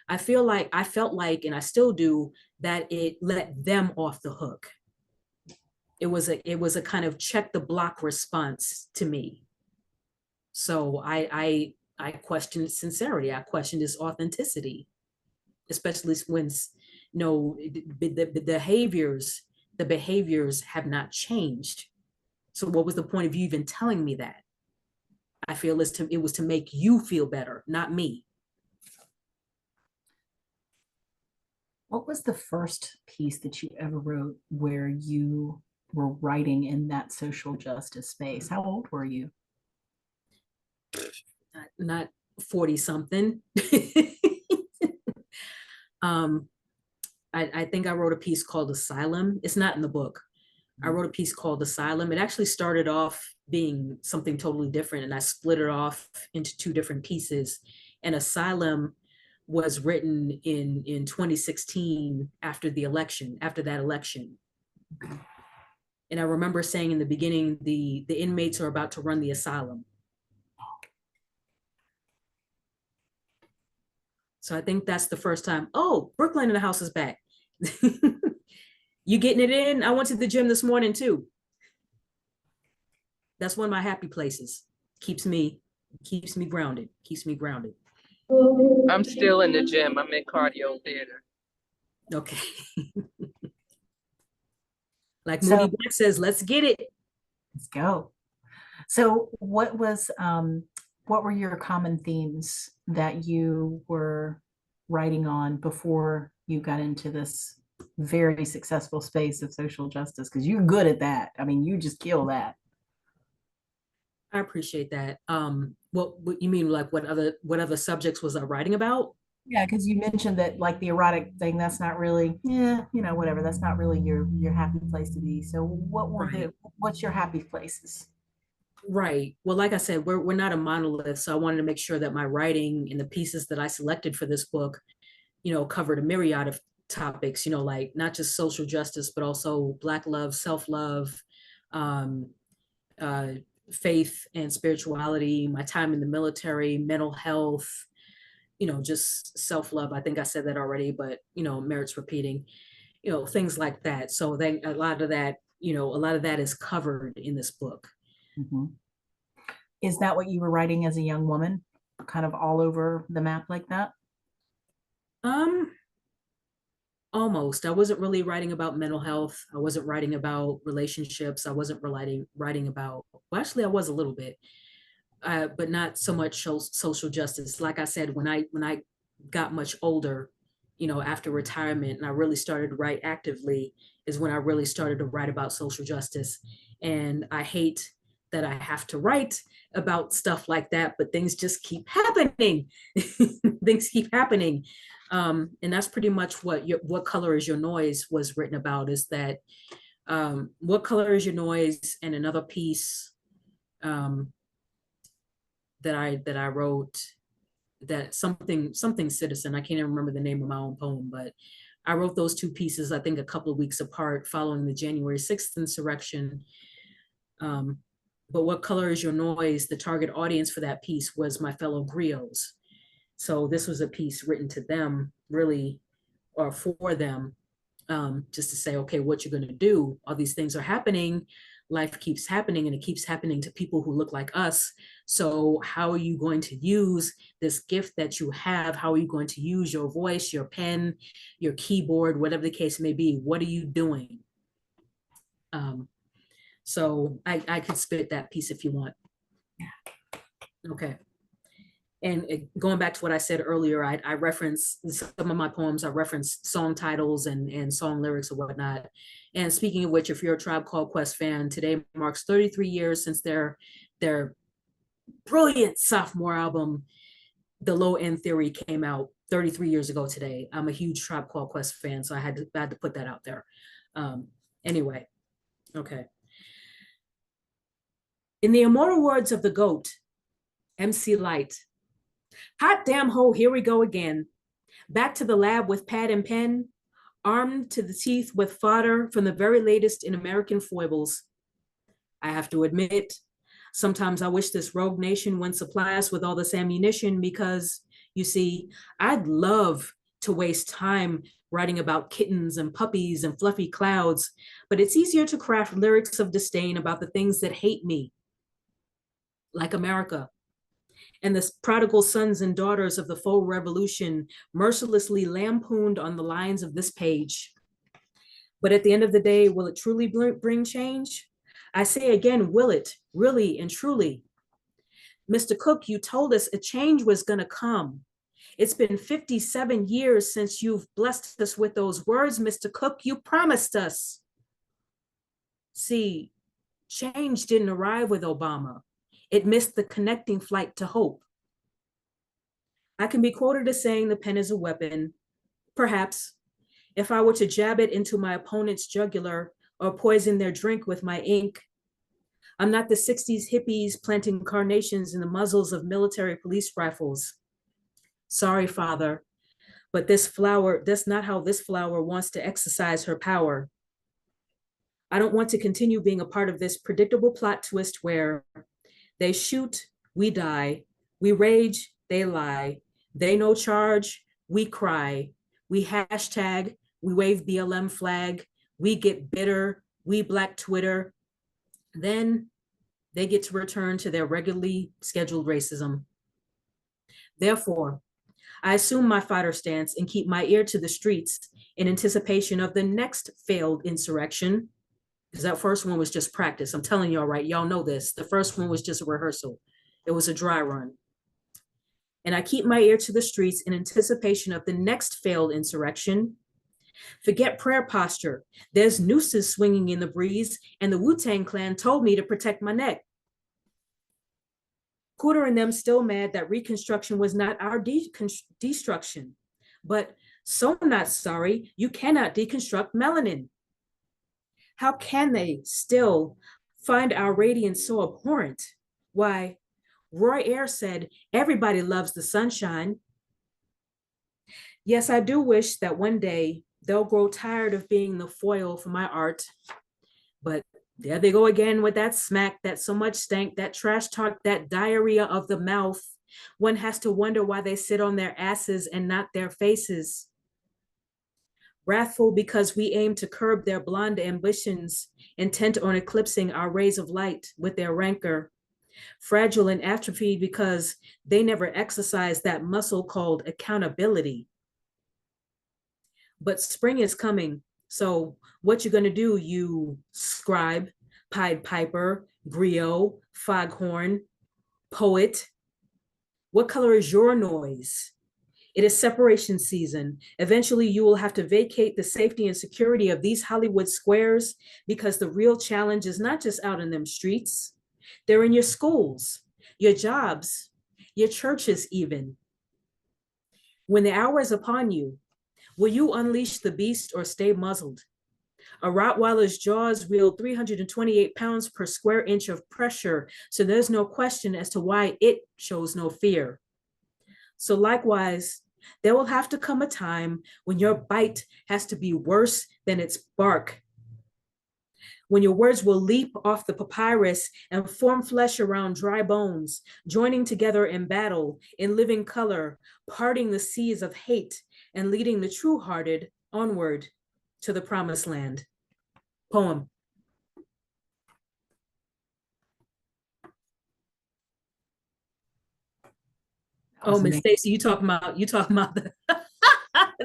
I felt like, and I still do, that it let them off the hook. It was a kind of check the block response to me. So I questioned sincerity. I questioned his authenticity, especially when no the behaviors have not changed. So what was the point of you even telling me that? I feel it was to make you feel better, not me. What was the first piece that you ever wrote where you were writing in that social justice space? How old were you? Not 40 something. um, I think I wrote a piece called "Asylum." It's not in the book. I wrote a piece called "Asylum." It actually started off being something totally different, and I split it off into two different pieces. And "Asylum" was written in 2016 after that election. And I remember saying in the beginning, the inmates are about to run the asylum. So I think that's the first time. Oh, Brooklyn in the house is back. You getting it in? I went to the gym this morning too. That's one of my happy places. Keeps me grounded. Keeps me grounded. I'm still in the gym. I'm in cardio theater. Okay. Like So Moody Black says, let's get it. let's go. So what was what were your common themes that you were writing on before you got into this very successful space of social justice? Because you're good at that. I mean, you just kill that. I appreciate that. What you mean, like what other subjects was I writing about? Yeah, because you mentioned that like the erotic thing, that's not really, yeah, whatever. That's not really your happy place to be. So Right. what's your happy places? Right. Well, like I said, we're not a monolith, so I wanted to make sure that my writing and the pieces that I selected for this book, covered a myriad of topics, like not just social justice, but also Black love, self-love, um, uh, faith and spirituality, my time in the military, mental health, just self-love. I think I said that already, but merits repeating, things like that. So then a lot of that is covered in this book. Mhm. Is that what you were writing as a young woman, kind of all over the map like that? Um, Almost. I wasn't really writing about mental health. I wasn't writing about relationships. I wasn't writing about, well, actually I was a little bit, but not so much social justice. Like I said, when I got much older, after retirement, and I really started to write actively, is when I really started to write about social justice. And I hate that I have to write about stuff like that, but things just keep happening. Things keep happening. And that's pretty much what color is your noise was written about, is that what color is your noise, and another piece um, that I wrote, that something citizen. I can't even remember the name of my own poem, but I wrote those two pieces, I think, a couple of weeks apart following the January 6th insurrection. Um, but what color is your noise? The target audience for that piece was my fellow griots. So this was a piece written to them, really, or for them, just to say, okay, what you're going to do. All these things are happening. Life keeps happening, and it keeps happening to people who look like us. So how are you going to use this gift that you have? How are you going to use your voice, your pen, your keyboard, whatever the case may be? What are you doing? Um, so I could spit that piece if you want. Okay. And going back to what I said earlier, I reference some of my poems, I reference song titles and song lyrics or whatnot. And speaking of which, if you're a Tribe Called Quest fan, today marks 33 years since their brilliant sophomore album, The Low End Theory, came out 33 years ago today. I'm a huge Tribe Called Quest fan, so I had to put that out there. Anyway, okay. In the immortal words of the GOAT, MC Light, hot damn ho, here we go again. Back to the lab with pad and pen, armed to the teeth with fodder from the very latest in American foibles. I have to admit, sometimes I wish this rogue nation wouldn't supply us with all this ammunition, because, you see, I'd love to waste time writing about kittens and puppies and fluffy clouds, but it's easier to craft lyrics of disdain about the things that hate me, like America, and the prodigal sons and daughters of the faux revolution mercilessly lampooned on the lines of this page. But at the end of the day, will it truly bring change? I say again, will it really and truly? Mr. Cook, you told us a change was going to come. It's been 57 years since you've blessed us with those words, Mr. Cook. You promised us. See, change didn't arrive with Obama. It missed the connecting flight to hope. I can be quoted as saying the pen is a weapon. Perhaps, if I were to jab it into my opponent's jugular or poison their drink with my ink. I'm not the 60s hippies planting carnations in the muzzles of military police rifles. Sorry, Father, but that's not how this flower wants to exercise her power. I don't want to continue being a part of this predictable plot twist where they shoot, we die, we rage, they lie, they no charge, we cry, we hashtag, we wave BLM flag, we get bitter, we black Twitter. Then they get to return to their regularly scheduled racism. Therefore, I assume my fighter stance and keep my ear to the streets in anticipation of the next failed insurrection, because that first one was just practice. I'm telling y'all, right? Y'all know this. The first one was just a rehearsal. It was a dry run. And I keep my ear to the streets in anticipation of the next failed insurrection. Forget prayer posture. There's nooses swinging in the breeze, and the Wu-Tang Clan told me to protect my neck. Cooter and them still mad that Reconstruction was not our destruction. But so not sorry, you cannot deconstruct melanin. How can they still find our radiance so abhorrent? Why, Roy Ayers said, everybody loves the sunshine. Yes, I do wish that one day they'll grow tired of being the foil for my art. But there they go again with that smack, that so much stank, that trash talk, that diarrhea of the mouth. One has to wonder why they sit on their asses and not their faces. Wrathful because we aim to curb their blonde ambitions, intent on eclipsing our rays of light with their rancor. Fragile and atrophied because they never exercise that muscle called accountability. But spring is coming. So what you gonna do, you scribe, Pied Piper, griot, foghorn, poet? What color is your noise? It is separation season. Eventually, you will have to vacate the safety and security of these Hollywood squares because the real challenge is not just out in them streets. They're in your schools, your jobs, your churches even. When the hour is upon you, will you unleash the beast or stay muzzled? A Rottweiler's jaws wield 328 pounds per square inch of pressure, so there's no question as to why it shows no fear. So likewise, there will have to come a time when your bite has to be worse than its bark. When your words will leap off the papyrus and form flesh around dry bones, joining together in battle, in living color, parting the seas of hate and leading the true-hearted onward to the promised land. Poem. Oh, Miss Stacy, you talking about the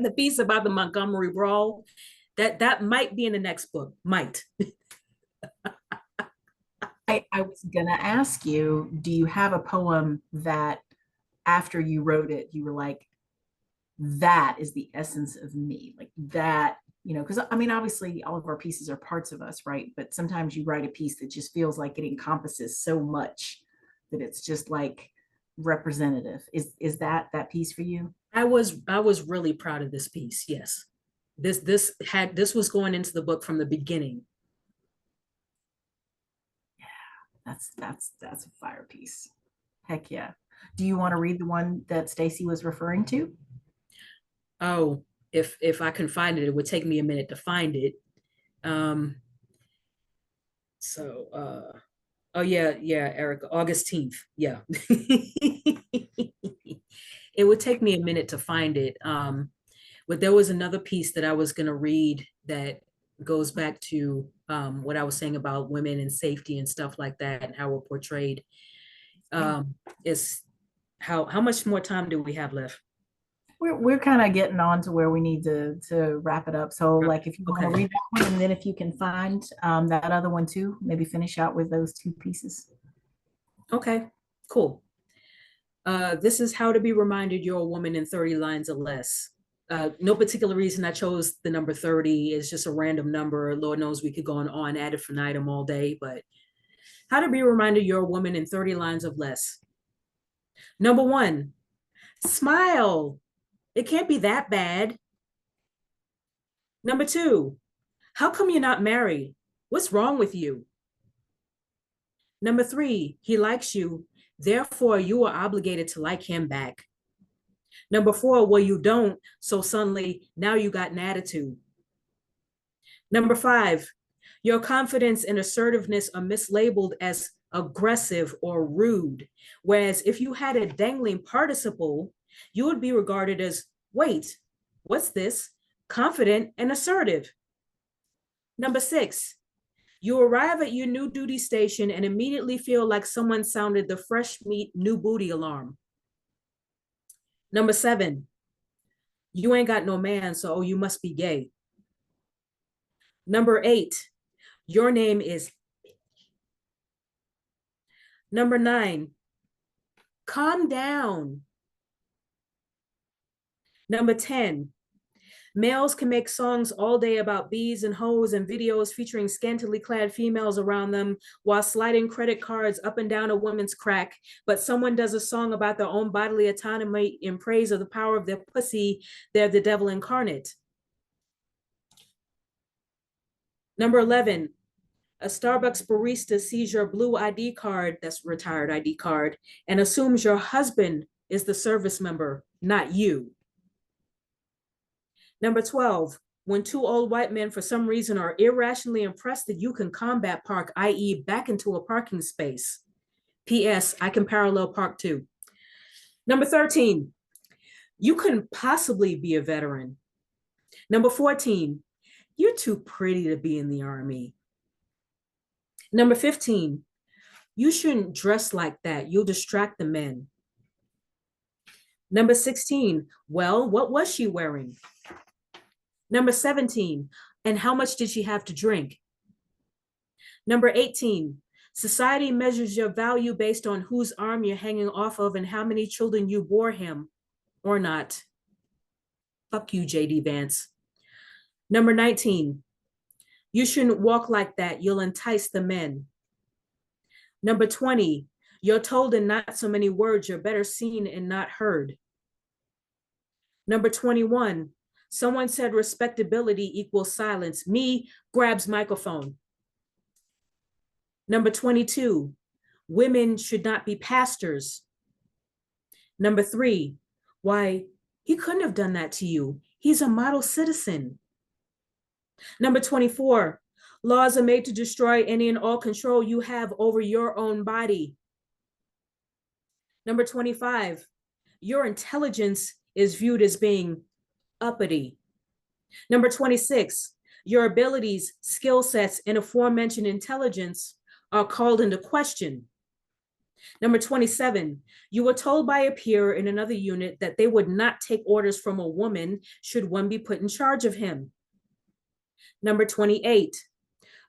the piece about the Montgomery Brawl? That might be in the next book. Might. I was gonna ask you, do you have a poem that after you wrote it, you were like, that is the essence of me, like that, because I mean, obviously all of our pieces are parts of us, right? But sometimes you write a piece that just feels like it encompasses so much that it's just like representative. Is that piece for you? I was really proud of this piece. Yes. This was going into the book from the beginning. Yeah, that's a fire piece. Heck yeah. Do you want to read the one that Stacy was referring to? Oh, if I can find it, it would take me a minute to find it. Oh yeah, Erica, Augustine. Yeah. It would take me a minute to find it. But there was another piece that I was gonna read that goes back to what I was saying about women and safety and stuff like that and how we're portrayed. Is how much more time do we have left? We're kind of getting on to where we need to wrap it up. So like if you want to read that one, and then if you can find that other one too, maybe finish out with those two pieces. Okay, cool. This is how to be reminded you're a woman in 30 lines or less. No particular reason I chose the number 30. It's just a random number. Lord knows we could go on ad infinitum all day, but how to be reminded you're a woman in 30 lines of less. Number 1, smile. It can't be that bad. Number 2, how come you're not married? What's wrong with you? Number 3, he likes you. Therefore, you are obligated to like him back. Number 4, well, you don't. So suddenly now you got an attitude. Number 5, your confidence and assertiveness are mislabeled as aggressive or rude. Whereas if you had a dangling participle, you would be regarded as, wait, what's this? Confident and assertive. Number 6, you arrive at your new duty station and immediately feel like someone sounded the fresh meat, new booty alarm. Number 7, you ain't got no man, so oh, you must be gay. Number 8, your name is. Number 9, Calm down. Number 10, males can make songs all day about bees and hoes and videos featuring scantily clad females around them while sliding credit cards up and down a woman's crack. But someone does a song about their own bodily autonomy in praise of the power of their pussy. They're the devil incarnate. Number 11, a Starbucks barista sees your blue ID card, that's retired ID card, and assumes your husband is the service member, not you. Number 12, when two old white men for some reason are irrationally impressed that you can combat park, i.e. back into a parking space. P.S. I can parallel park too. Number 13, you couldn't possibly be a veteran. Number 14, you're too pretty to be in the Army. Number 15, you shouldn't dress like that. You'll distract the men. Number 16, well, what was she wearing? Number 17, and how much did she have to drink? Number 18, society measures your value based on whose arm you're hanging off of and how many children you bore him or not. Fuck you, JD Vance. Number 19, you shouldn't walk like that. You'll entice the men. Number 20, you're told in not so many words, you're better seen and not heard. Number 21, someone said respectability equals silence. Me grabs microphone. Number 22, women should not be pastors. Number 3, why, he couldn't have done that to you. He's a model citizen. Number 24, laws are made to destroy any and all control you have over your own body. Number 25, your intelligence is viewed as being uppity. Number 26, your abilities, skill sets, and aforementioned intelligence are called into question. Number 27, you were told by a peer in another unit that they would not take orders from a woman should one be put in charge of him. Number 28,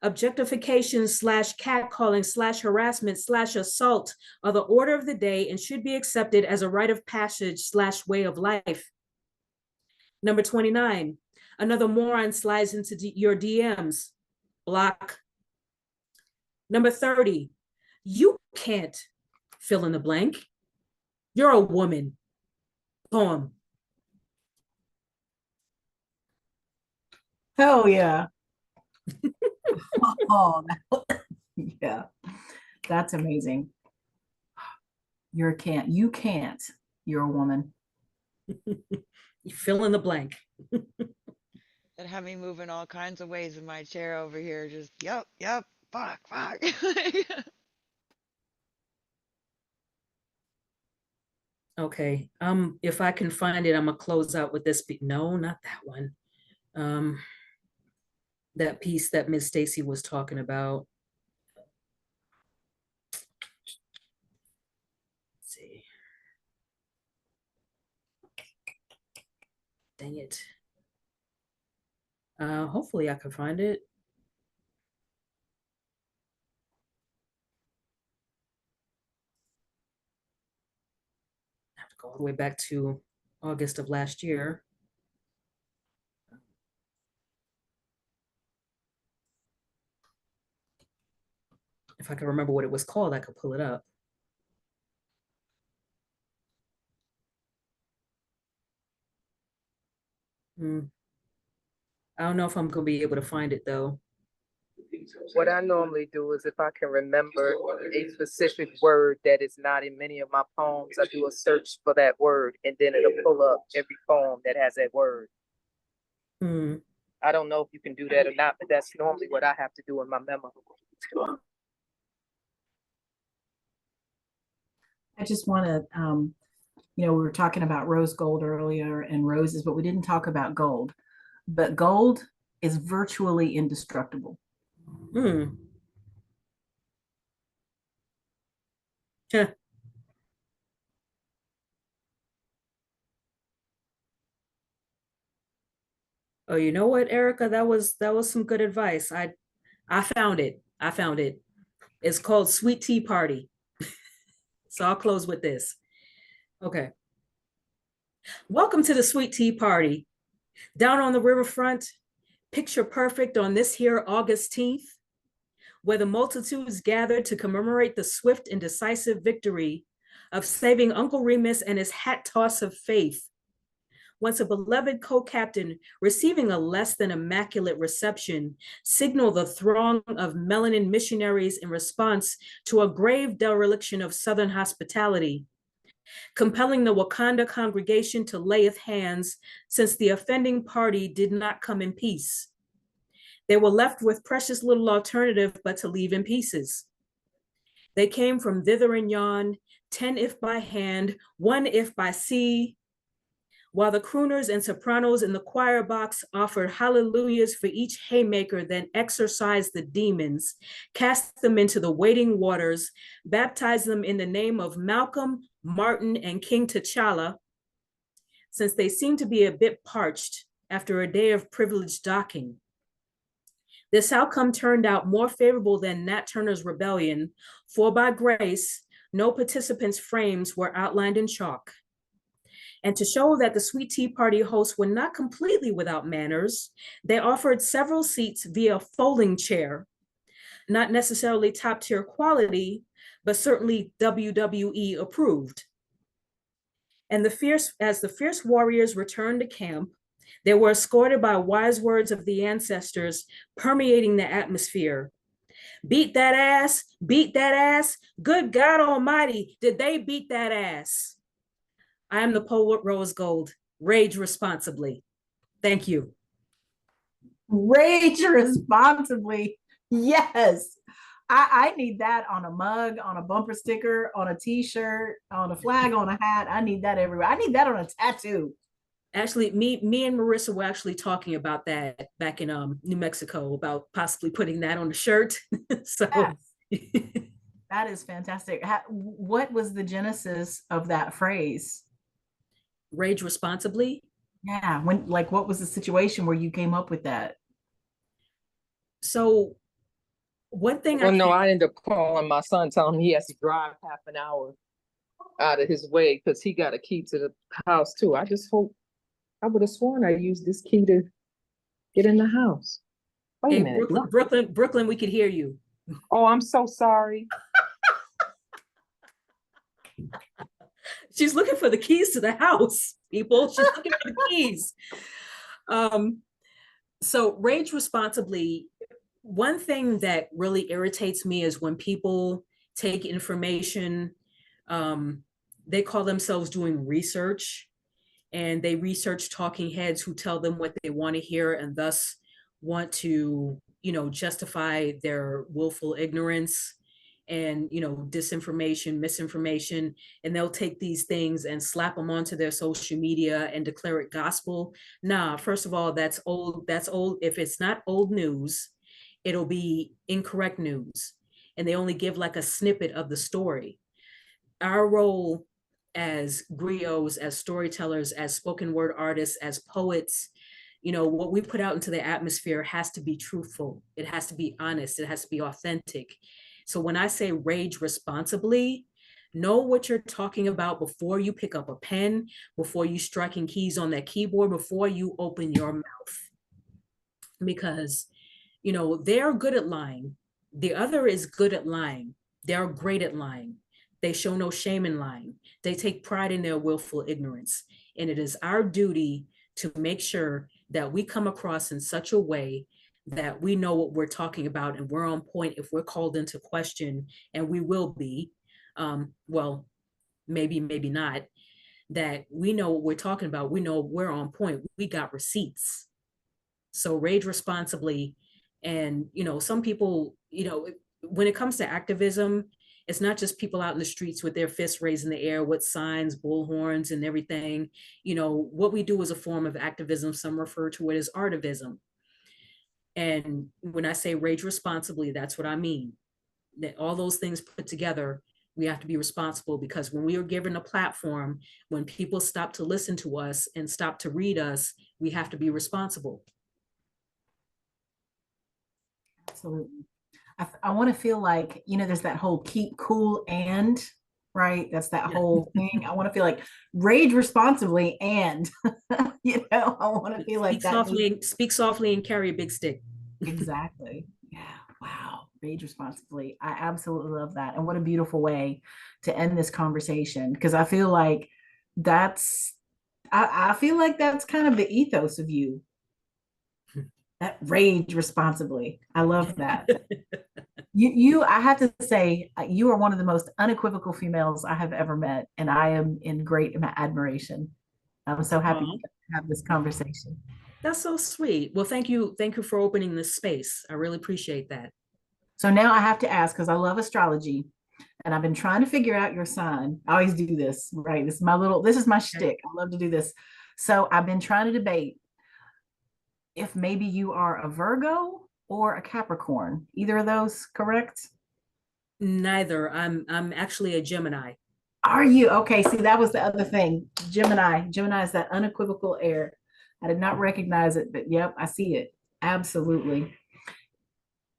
objectification / catcalling / harassment / assault are the order of the day and should be accepted as a rite of passage / way of life. Number 29, another moron slides into your DMs. Block. Number 30, you can't fill in the blank. You're a woman. Poem. Oh, yeah. Oh, yeah. That's amazing. You can't. You're a woman. You fill in the blank. That had me moving all kinds of ways in my chair over here. Just, yep, fuck. Okay. If I can find it, I'm gonna close out with this. No, not that one. That piece that Miss Stacy was talking about. Let's see. Dang it. Hopefully I can find it. I have to go all the way back to August of last year. If I can remember what it was called, I could pull it up. I don't know if I'm gonna be able to find it though. What I normally do is if I can remember a specific word that is not in many of my poems, I do a search for that word and then it'll pull up every poem that has that word. I don't know if you can do that or not, but that's normally what I have to do in my memo. I just want to, we were talking about rose gold earlier and roses, but we didn't talk about gold. But gold is virtually indestructible. Yeah. Oh, you know what, Erica? That was some good advice. I found it. It's called Sweet Tea Party. So I'll close with this. Okay. Welcome to the Sweet Tea Party. Down on the riverfront, picture perfect on this here August 10th, where the multitudes gathered to commemorate the swift and decisive victory of saving Uncle Remus and his hat toss of faith. Once a beloved co-captain receiving a less than immaculate reception signaled the throng of melanin missionaries in response to a grave dereliction of Southern hospitality, compelling the Wakanda congregation to layeth hands since the offending party did not come in peace. They were left with precious little alternative but to leave in pieces. They came from thither and yon, 10 if by hand, 1 if by sea, while the crooners and sopranos in the choir box offered hallelujahs for each haymaker, then exorcised the demons, cast them into the waiting waters, baptized them in the name of Malcolm, Martin, and King T'Challa, since they seemed to be a bit parched after a day of privileged docking. This outcome turned out more favorable than Nat Turner's rebellion, for by grace, no participants' frames were outlined in chalk. And to show that the Sweet Tea Party hosts were not completely without manners, they offered several seats via folding chair, not necessarily top tier quality, but certainly WWE approved. And as the fierce warriors returned to camp, they were escorted by wise words of the ancestors permeating the atmosphere. Beat that ass, beat that ass. Good God Almighty, did they beat that ass? I am the poet RoseGold. Rage responsibly. Thank you. Rage responsibly. Yes. I need that on a mug, on a bumper sticker, on a t-shirt, on a flag, on a hat. I need that everywhere. I need that on a tattoo. Actually, me and Marissa were actually talking about that back in New Mexico, about possibly putting that on a shirt. So yes. That is fantastic. What was the genesis of that phrase? Rage responsibly. Yeah, what was the situation where you came up with that? So one thing Well, no, I ended up calling my son, telling him he has to drive half an hour out of his way because he got a key to the house too. I would have sworn I used this key to get in the house. Wait a minute. Brooklyn, we could hear you. Oh, I'm so sorry. She's looking for the keys to the house, people. She's looking for the keys. So rage responsibly. One thing that really irritates me is when people take information, they call themselves doing research, and they research talking heads who tell them what they want to hear and thus want to, justify their willful ignorance and, disinformation, misinformation, and they'll take these things and slap them onto their social media and declare it gospel. Nah, first of all, that's old. That's old. If it's not old news, it'll be incorrect news. And they only give like a snippet of the story. Our role as griots, as storytellers, as spoken word artists, as poets, what we put out into the atmosphere has to be truthful. It has to be honest. It has to be authentic. So when I say rage responsibly, know what you're talking about before you pick up a pen, before you striking keys on that keyboard, before you open your mouth. Because, they're good at lying. The other is good at lying. They're great at lying. They show no shame in lying. They take pride in their willful ignorance. And it is our duty to make sure that we come across in such a way that we know what we're talking about and we're on point if we're called into question, and we will be. Well, maybe not, that we know what we're talking about. We know we're on point. We got receipts. So rage responsibly. And, some people, when it comes to activism, it's not just people out in the streets with their fists raised in the air with signs, bullhorns, and everything. What we do is a form of activism. Some refer to it as artivism. And when I say rage responsibly, that's what I mean. That all those things put together, we have to be responsible, because when we are given a platform, when people stop to listen to us and stop to read us, we have to be responsible. Absolutely. I want to feel like, there's that whole keep cool and right? That's that Yeah. whole thing. I want to feel like rage responsibly and I want to feel like that needs Speak softly and carry a big stick. exactly. Yeah. Wow. Rage responsibly. I absolutely love that. And what a beautiful way to end this conversation. Because I feel like that's I feel like that's kind of the ethos of you. That rage responsibly. I love that. You I have to say, you are one of the most unequivocal females I have ever met, and I am in great admiration. I'm so happy Aw, to have this conversation. that's so sweet. Well, thank you for opening this space. I really appreciate that. So now I have to ask, because I love astrology, and I've been trying to figure out your sign. I always do this, right? This is my Okay. shtick. I love to do this. So I've been trying to debate if maybe you are a Virgo or a Capricorn. Either of those correct? Neither. I'm actually a Gemini. Are you? Okay, see, that was the other thing. Gemini. Gemini is that unequivocal air. I did not recognize it, but yep, I see it. Absolutely.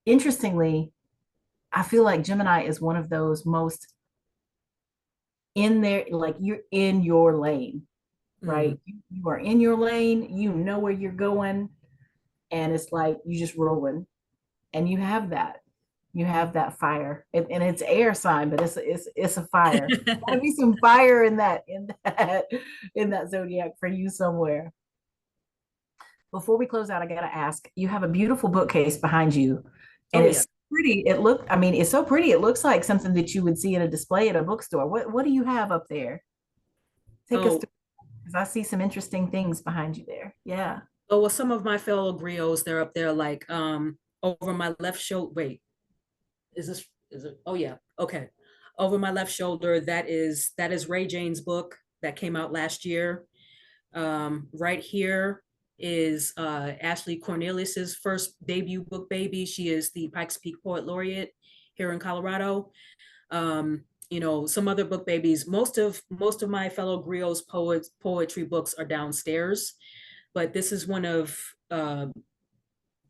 Interestingly, I feel like Gemini is one of those most in there, like you're in your lane, Mm. right? You are in your lane, you know where you're going, and it's like you just rolling. And you have that. You have that fire. And it's air sign, but it's a fire. Gotta be some fire in that zodiac for you somewhere. Before we close out, I gotta ask, you have a beautiful bookcase behind you, and Oh yeah. it's pretty. I mean, it's so pretty. It looks like something that you would see in a display at a bookstore. What do you have up there? Take us Oh, through, because I see some interesting things behind you there. Yeah. oh well, some of my fellow griots, they're up there like over my left shoulder. Wait, is it oh yeah, okay. Over my left shoulder, that is Ray Jane's book that came out last year. Right here is Ashley Cornelius's first debut book, Baby. She is the Pikes Peak Poet Laureate here in Colorado. You know, some other book babies. Most of my fellow griots poetry books are downstairs, but this is one of the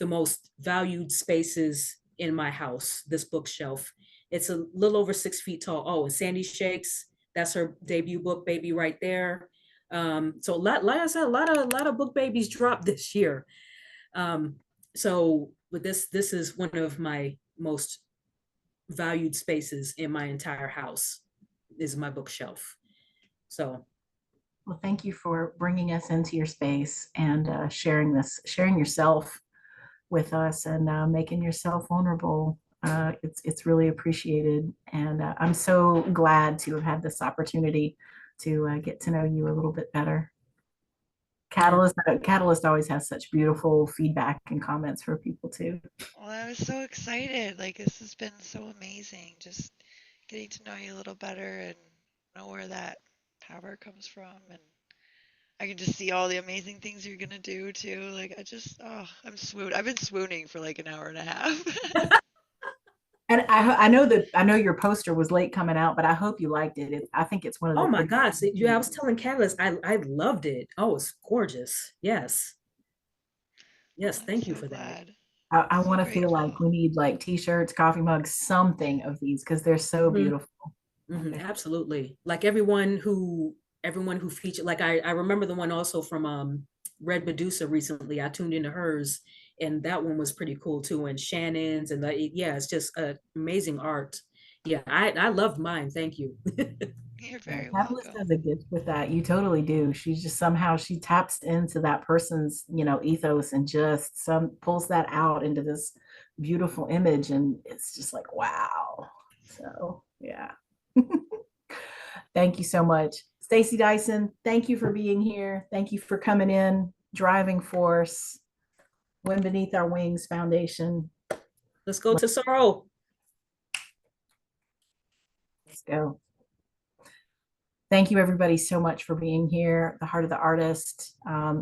most valued spaces in my house. This bookshelf. It's a little over 6 feet tall. Oh, and Sandy Shakes. That's her debut book, Baby, right there. So like I said, a lot of book babies dropped this year. Um, so but this is one of my most valued spaces in my entire house is my bookshelf. So Well, thank you for bringing us into your space and sharing yourself with us, and making yourself vulnerable. It's really appreciated, and I'm so glad to have had this opportunity to get to know you a little bit better. yeah. Catalyst always has such beautiful feedback and comments for people too. Well, I was so excited. Like, this has been so amazing. Just getting to know you a little better and know where that power comes from. And I can just see all the amazing things you're gonna do too. Like, oh, I've been swooning for like an hour and a half. And I know your poster was late coming out, but I hope you liked it. I think it's one of Oh the my pretty. God. So, yeah, I was telling Catalyst, I loved it. Oh, it's gorgeous. Yes. Well, Yes, I'm thank you so for that. glad. I So want to feel like grateful. we need like t-shirts, coffee mugs, something of these because they're so Mhm, beautiful. mhm, They're absolutely. Like everyone who featured, like I remember the one also from Red Medusa recently. I tuned into hers and that one was pretty cool too. And Shannon's and yeah, it's just amazing art. Yeah, I loved mine. Thank you. You're Yeah, very Catalyst welcome. has a gift with that. You totally do. She's just somehow she taps into that person's, ethos and just some pulls that out into this beautiful image. And it's just like, wow. So yeah. Thank you so much. Stacy Dyson, thank you for being here. Thank you for coming in. Driving Force, Wind Beneath Our Wings Foundation. Let's go to Sorrow. Let's go. Thank you everybody so much for being here. The Heart of the Artist.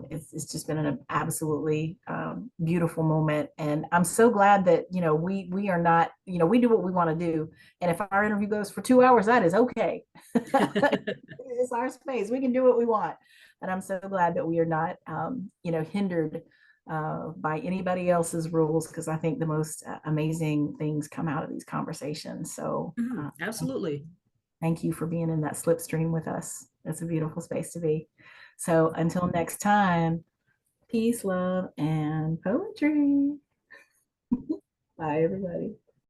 It's just been an absolutely beautiful moment, and I'm so glad that we are not, we do what we want to do, and if our interview goes for 2 hours, that is okay. It's our space. We can do what we want, and I'm so glad that we are not hindered by anybody else's rules, because I think the most amazing things come out of these conversations. So Mhm, thank you. absolutely. Thank you for being in that slipstream with us. It's a beautiful space to be. So until next time, peace, love, and poetry. Bye, everybody.